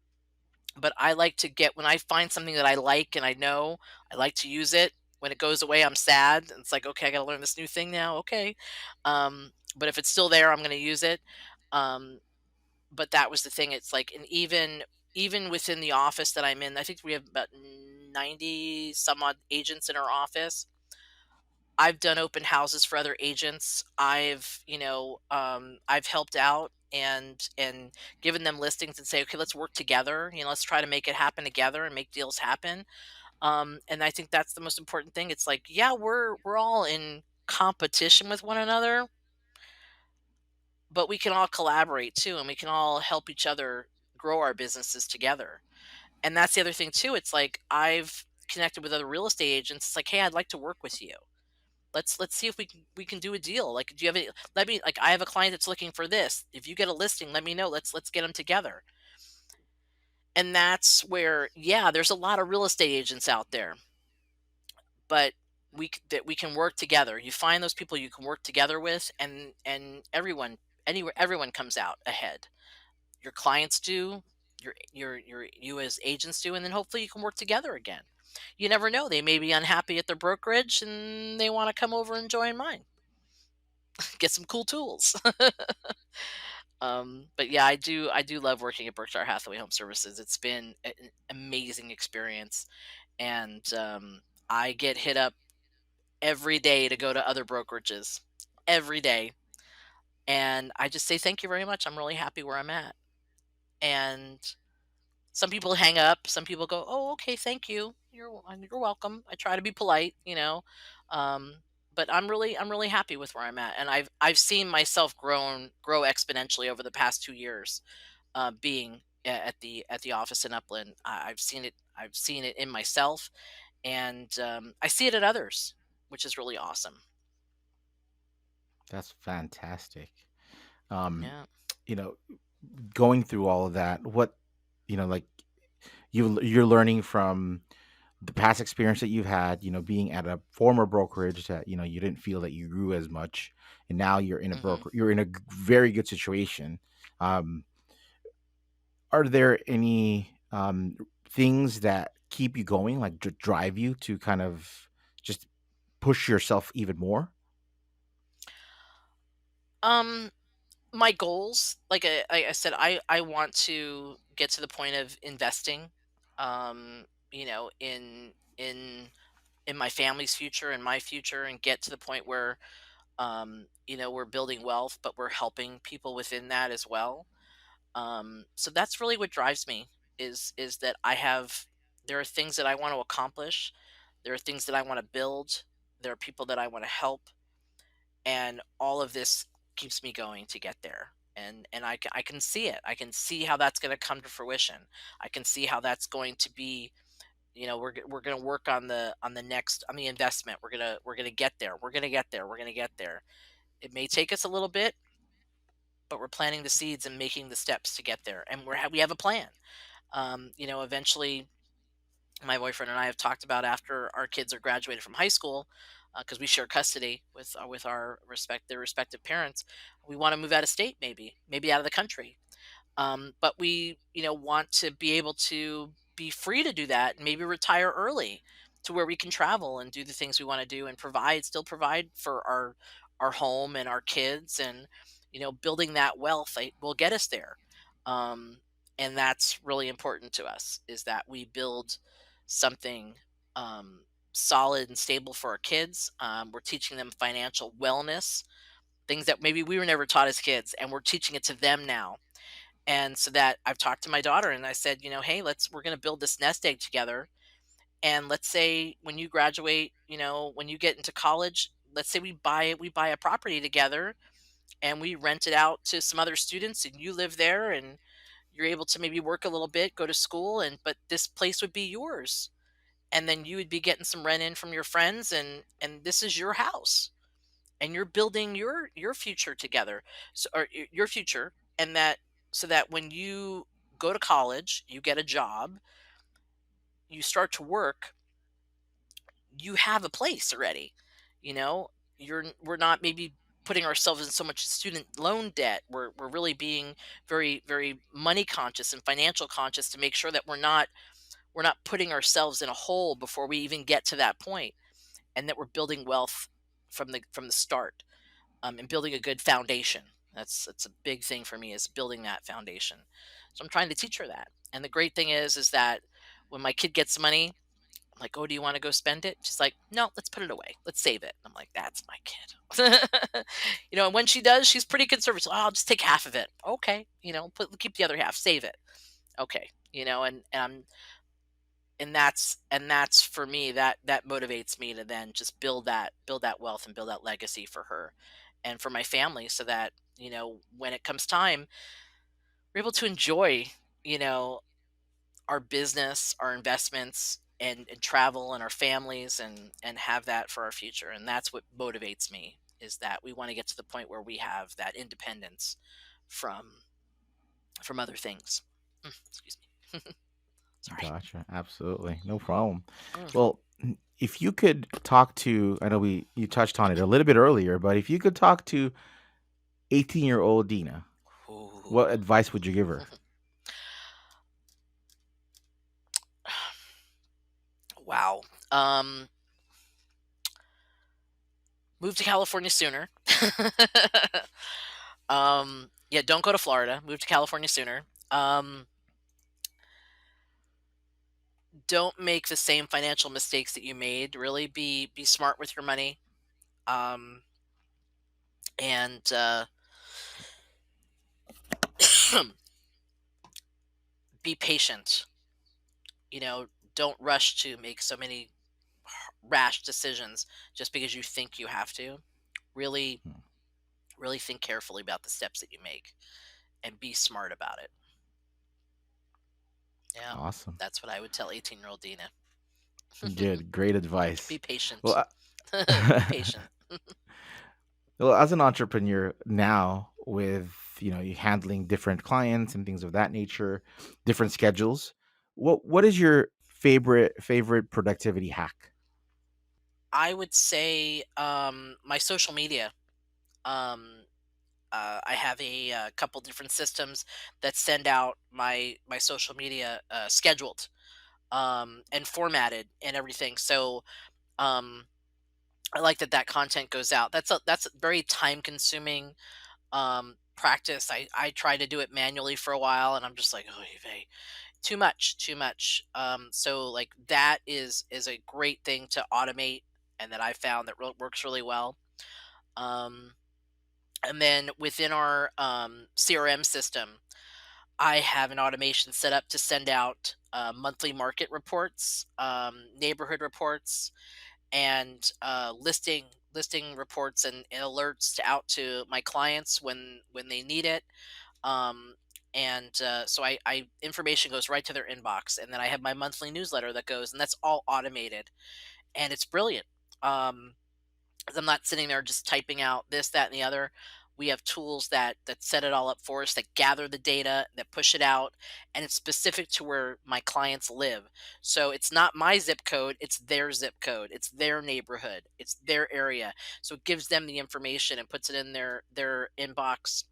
but I like to get when I find something that I like and I know I like to use it. When it goes away, I'm sad. It's like, okay, I got to learn this new thing now. Okay, but if it's still there, I'm going to use it. Um, but that was the thing. It's like, and even within the office that I'm in, I think we have about 90 some odd agents in our office. I've done open houses for other agents. I've helped out and given them listings and say, okay, let's work together. Let's try to make it happen together and make deals happen. And I think that's the most important thing. It's like, yeah, we're all in competition with one another, but we can all collaborate too, and we can all help each other grow our businesses together. And that's the other thing too. It's like I've connected with other real estate agents. It's like, hey, I'd like to work with you. Let's see if we can do a deal. Like, do you have any? Let me like I have a client that's looking for this. If you get a listing, let me know. Let's get them together. And that's where, yeah, there's a lot of real estate agents out there, but that we can work together. You find those people you can work together with, and everyone comes out ahead. Your clients do, you as agents do, and then hopefully you can work together again. You never know; they may be unhappy at their brokerage and they want to come over and join mine, get some cool tools. But yeah, I do love working at Berkshire Hathaway Home Services. It's been an amazing experience, and I get hit up every day to go to other brokerages every day, and I just say thank you very much. I'm really happy where I'm at, and some people hang up. Some people go, "Oh, okay, thank you. You're welcome." I try to be polite. Um, but I'm really happy with where I'm at, and I've seen myself grow exponentially over the past 2 years, being at the office in Upland. I've seen it in myself, and I see it at others, which is really awesome. That's fantastic. Um, Yeah. you know, going through all of that, what like you're learning from the past experience that you've had, being at a former brokerage that you didn't feel that you grew as much, and now Hmm. you're in a very good situation. Um, are there any things that keep you going, like drive you to kind of just push yourself even more? Um, my goals, like I said, I want to get to the point of investing, in my family's future and my future, and get to the point where we're building wealth, but we're helping people within that as well. So that's really what drives me, is that there are things that I want to accomplish, there are things that I want to build, there are people that I want to help, and all of this keeps me going to get there. And I can see it. I can see how that's going to come to fruition. I can see how that's going to be. We're going to work on the investment. We're going to get there. We're going to get there. It may take us a little bit, but we're planting the seeds and making the steps to get there, and we have a plan. Eventually, my boyfriend and I have talked about, after our kids are graduated from high school, because we share custody with our their respective parents. We want to move out of state, maybe out of the country. But we, want to be able to be free to do that, and maybe retire early, to where we can travel and do the things we want to do, and still provide for our home and our kids, and building that wealth will get us there. Um, and that's really important to us, is that we build something um, solid and stable for our kids. We're teaching them financial wellness, things that maybe we were never taught as kids, and we're teaching it to them now. And so that I've talked to my daughter and I said, hey, we're going to build this nest egg together. And let's say when you graduate, when you get into college, let's say we buy a property together, and we rent it out to some other students, and you live there, and you're able to maybe work a little bit, go to school, and but this place would be yours. And then you would be getting some rent in from your friends, and this is your house, and you're building your future together. So, or your future, and that, so that when you go to college, you get a job, you start to work, you have a place already. you know we're not maybe putting ourselves in so much student loan debt. We're really being very, very money conscious and financial conscious, to make sure that we're not putting ourselves in a hole before we even get to that point, and that we're building wealth from the start, and building a good foundation. That's a big thing for me, is building that foundation. So I'm trying to teach her that. And the great thing is that when my kid gets money, I'm like, "Oh, do you want to go spend it?" She's like, "No, let's put it away. Let's save it." I'm like, "That's my kid." And when she does, she's pretty conservative. "Oh, I'll just take half of it." Okay, keep the other half, save it. Okay, and that's for me, that motivates me to then just build that wealth and build that legacy for her and for my family, so that when it comes time, we're able to enjoy you know our business, our investments, and travel, and our families, and have that for our future. And that's what motivates me, is that we want to get to the point where we have that independence from other things. Excuse me. Sorry. Gotcha. Absolutely. No problem. Mm. Well, if you could talk to, I know you touched on it a little bit earlier, but if you could talk to 18-year-old Deena, what Ooh. advice would you give her? Wow. Um, Move to California sooner. Yeah, don't go to Florida. Move to California sooner. Um, don't make the same financial mistakes that you made. Really be smart with your money. Um, and be patient. You know, don't rush to make so many rash decisions just because you think you have to. Really, Hmm. really think carefully about the steps that you make and be smart about it. Yeah, Awesome. that's what I would tell 18-year-old Deena. Good. Great advice. Be patient. Well, Be patient. well, as an entrepreneur now, with you handling different clients and things of that nature, different schedules, what is your favorite productivity hack? I would say my social media. Um, I have a, couple different systems that send out my social media scheduled and formatted and everything. So um, I like that that content goes out. That's a very time consuming practice. I try to do it manually for a while, and I'm just like, oh, too much, too much. So like that is a great thing to automate, and that I found that works really well. Um, and then within our CRM system, I have an automation set up to send out monthly market reports, neighborhood reports, and listing reports and alerts out to my clients when they need it. Um, and so I information goes right to their inbox, and then I have my monthly newsletter that goes, and that's all automated, and it's brilliant. Um, 'Cause I'm not sitting there just typing out this, that, and the other. We have tools that set it all up for us, that gather the data, that push it out, and it's specific to where my clients live. So it's not my zip code, it's their zip code, it's their neighborhood, it's their area. So it gives them the information and puts it in their inbox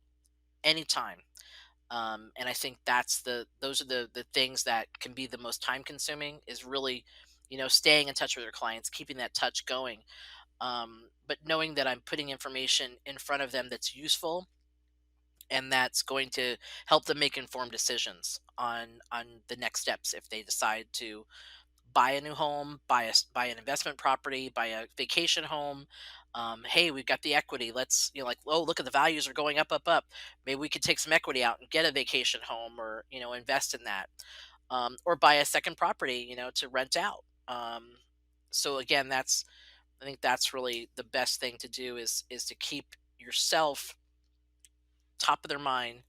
anytime. And I think those are the things that can be the most time consuming, is really, staying in touch with your clients, keeping that touch going, but knowing that I'm putting information in front of them that's useful and that's going to help them make informed decisions on the next steps if they decide to buy a new home, buy an investment property, buy a vacation home. Hey, we've got the equity. Let's, like, oh, look at the values are going up, up, up. Maybe we could take some equity out and get a vacation home, or invest in that, or buy a second property, to rent out. So again, I think that's really the best thing to do, is to keep yourself top of their mind,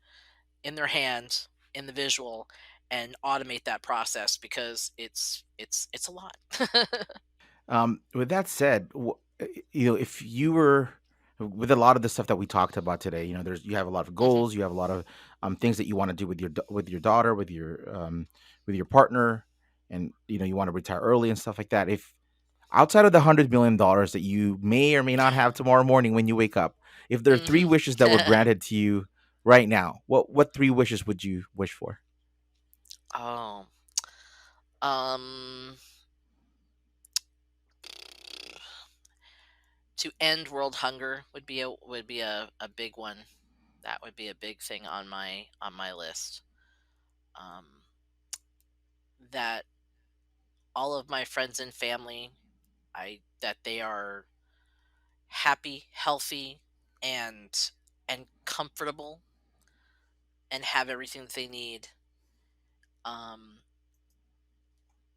in their hand, in the visual, and automate that process, because it's a lot. With that said, if you were with a lot of the stuff that we talked about today, you have a lot of Hmm. goals, you have a lot of things that you want to do with with your daughter, with your partner, and you want to retire early and stuff like that. If outside of the $100 million that you may or may not have tomorrow morning when you wake up, if there are three Hmm. wishes that were granted to you right now, what three wishes would you wish for? Oh, um, to end world hunger would be a big one. That would be a big thing on my list. Um, that all of my friends and family, I that they are happy, healthy, and comfortable, and have everything that they need. Um,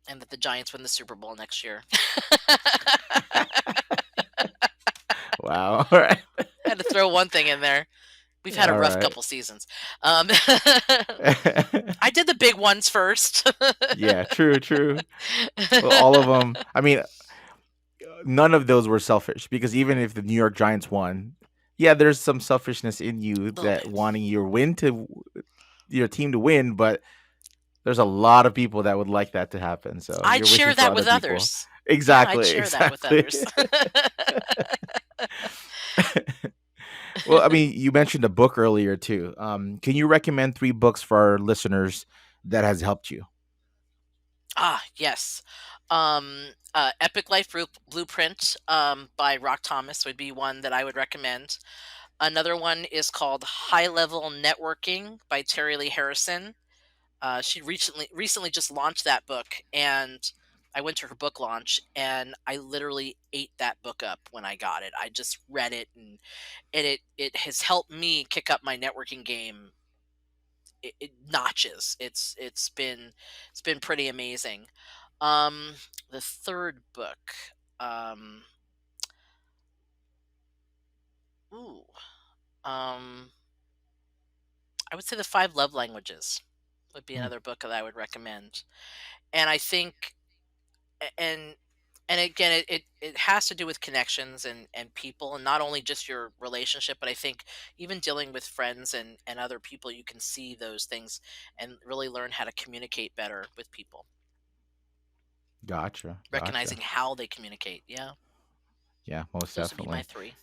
and that the Giants win the Super Bowl next year. Wow. All right. Had to throw one thing in there. We've had a All rough right. couple seasons. I did the big ones first. Yeah, true, true. Well, all of them. I mean, none of those were selfish because even if the New York Giants won, yeah, there's some selfishness in you A little that bit. wanting your team to win, but there's a lot of people that would like that to happen. So I'd you're share wishing for that other with people. others. Yeah, I'd Exactly, share that with exactly. others. Well, I mean, you mentioned a book earlier too. Can you recommend three books for our listeners that has helped you? Ah, yes. Epic Life Blueprint by Rock Thomas would be one that I would recommend. Another one is called High Level Networking by Terry Lee Harrison. She recently just launched that book, and I went to her book launch, and I literally ate that book up when I got it. I just read it, and it has helped me kick up my networking game. It notches. It's been pretty amazing. Um, the third book, um, ooh, um, I would say the Five Love Languages would be Hmm, another book that I would recommend. And I think, and again, it has to do with connections and people, and not only just your relationship, but I think even dealing with friends and other people, you can see those things and really learn how to communicate better with people, gotcha, recognizing gotcha. how they communicate. Yeah, Yeah, most those would be my definitely. three.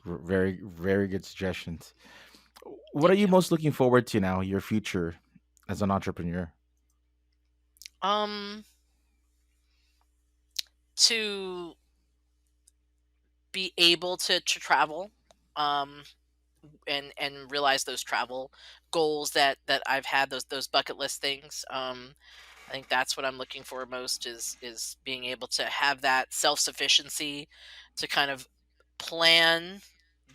Very, very good suggestions. What are Thank you you. most looking forward to now, your future as an entrepreneur? Um, to be able to travel, um, and realize those travel goals that I've had, those bucket list things. I think that's what I'm looking for most is being able to have that self-sufficiency to kind of plan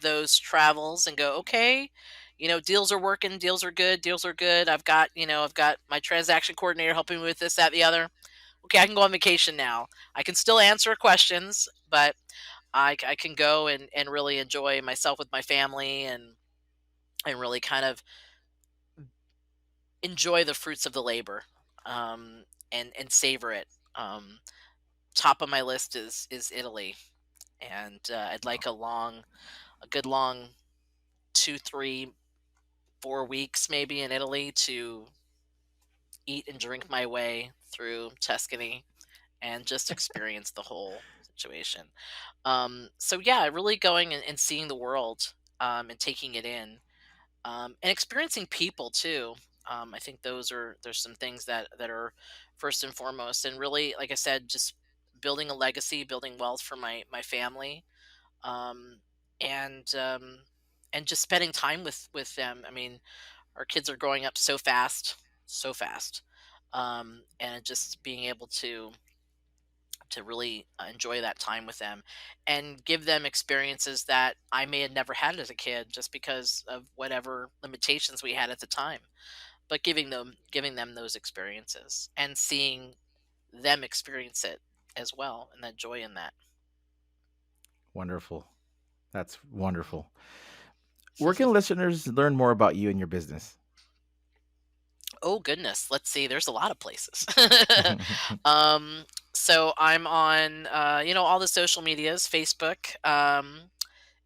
those travels and go, okay, deals are working, deals are good, deals are good. I've got my transaction coordinator helping me with this, that, the other. Okay, I can go on vacation now. I can still answer questions, but I can go and really enjoy myself with my family and really kind of enjoy the fruits of the labor, and savor it. Um, Top of my list is Italy, and I'd like a good long 2, 3, 4 weeks maybe in Italy to eat and drink my way through Tuscany and just experience the whole situation. So yeah, really going and seeing the world, and taking it in, and experiencing people too. I think there's some things that are first and foremost, and really, like I said, just building a legacy, building wealth for my family, um, and um, and just spending time with them. I mean, our kids are growing up so fast, and just being able to really enjoy that time with them and give them experiences that I may have never had as a kid just because of whatever limitations we had at the time, but giving them those experiences and seeing them experience it as well and that joy in that. Wonderful. That's wonderful. Where can listeners learn more about you and your business? Oh goodness, let's see. There's a lot of places. um, so I'm on all the social medias: Facebook,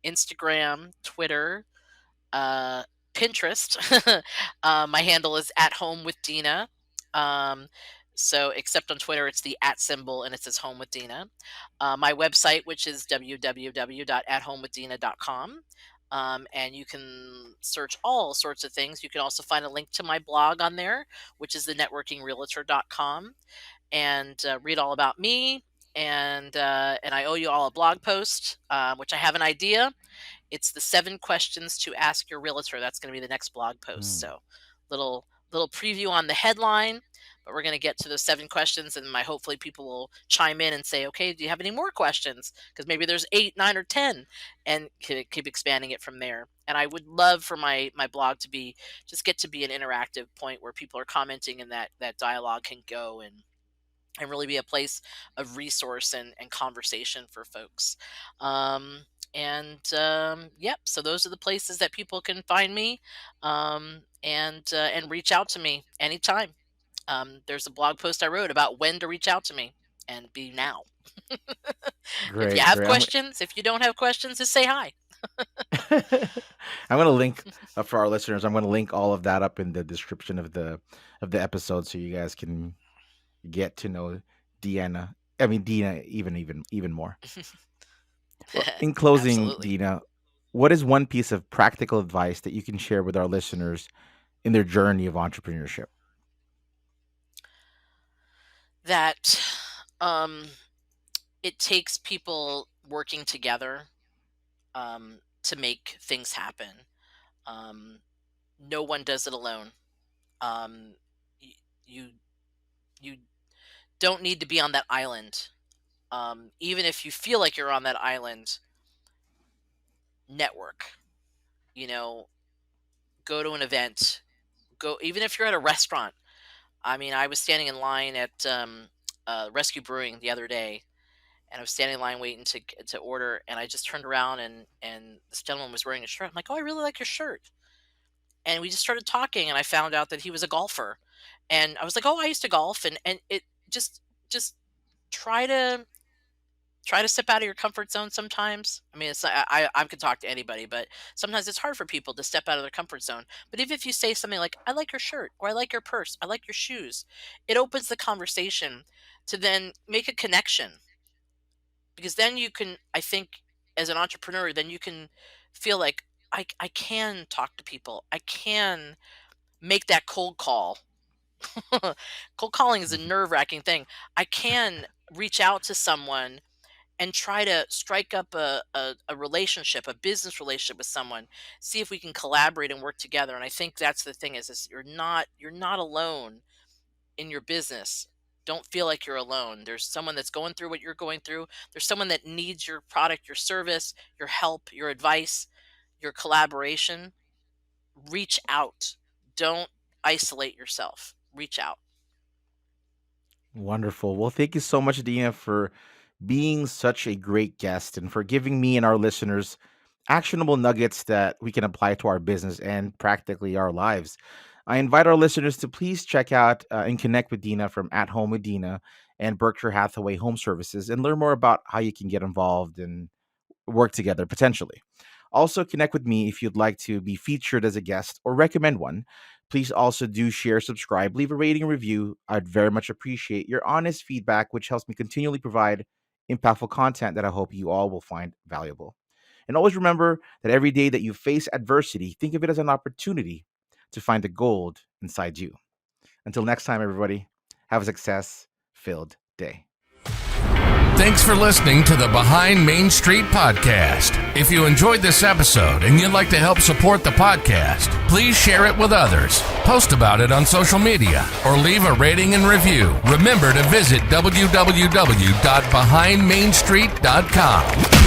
Instagram, Twitter, uh, Pinterest. My handle is at home with Deena. Um, so except on Twitter, it's the at symbol and it says home with Deena. My website, which is www.athomewithdeena.com. And you can search all sorts of things. You can also find a link to my blog on there, which is thenetworkingrealtor.com, and read all about me. And I owe you all a blog post, which I have an idea. It's the 7 questions to ask your realtor. That's going to be the next blog post. Hmm, So, little preview on the headline, but we're going to get to those 7 questions, and my hopefully people will chime in and say, okay, do you have any more questions? Because maybe there's 8, 9, or 10, and keep expanding it from there. And I would love for my blog to be just get to be an interactive point where people are commenting, and that dialogue can go and really be a place of resource and conversation for folks. Yep, so those are the places that people can find me, and reach out to me anytime. There's a blog post I wrote about when to reach out to me, and be now. If you great, have great. questions, if you don't have questions, just say hi. I'm going to link for our listeners. I'm going to link all of that up in the description of the episode, so you guys can get to know Deanna. I mean Deena even more. Well, in closing, Absolutely. Deena, what is one piece of practical advice that you can share with our listeners in their journey of entrepreneurship? that um, it takes people working together to make things happen. Um, no one does it alone. Um, y- you you don't need to be on that island. Even if you feel like you're on that island, network. You know, go to an event. Go even if you're at a restaurant. I mean, I was standing in line at Rescue Brewing the other day, and I was standing in line waiting to order, and I just turned around and this gentleman was wearing a shirt. I'm like, oh, I really like your shirt, and we just started talking, and I found out that he was a golfer, and I was like, oh, I used to golf, and it just try to step out of your comfort zone sometimes. I mean, it's I could talk to anybody, but sometimes it's hard for people to step out of their comfort zone. But even if you say something like, I like your shirt, or I like your purse, I like your shoes, it opens the conversation to then make a connection, because then you can, I think, as an entrepreneur, then you can feel like I can talk to people. I can make that cold call. Cold calling is a nerve-wracking thing. I can reach out to someone and try to strike up a relationship, a business relationship with someone, see if we can collaborate and work together. And I think that's the thing is you're not alone in your business. Don't feel like you're alone. There's someone that's going through what you're going through. There's someone that needs your product, your service, your help, your advice, your collaboration. Reach out. Don't isolate yourself. Reach out. Wonderful. Well, thank you so much, Deana, for being such a great guest and for giving me and our listeners actionable nuggets that we can apply to our business and practically our lives. I invite our listeners to please check out and connect with Deana from At Home with Deana and Berkshire Hathaway Home Services and learn more about how you can get involved and work together potentially. Also, connect with me if you'd like to be featured as a guest or recommend one. Please also do share, subscribe, leave a rating and review. I'd very much appreciate your honest feedback, which helps me continually provide impactful content that I hope you all will find valuable. And always remember that every day that you face adversity, think of it as an opportunity to find the gold inside you. Until next time, everybody, have a success filled day. Thanks for listening to the Behind Main Street podcast. If you enjoyed this episode and you'd like to help support the podcast, please share it with others, post about it on social media, or leave a rating and review. Remember to visit www.behindmainstreet.com.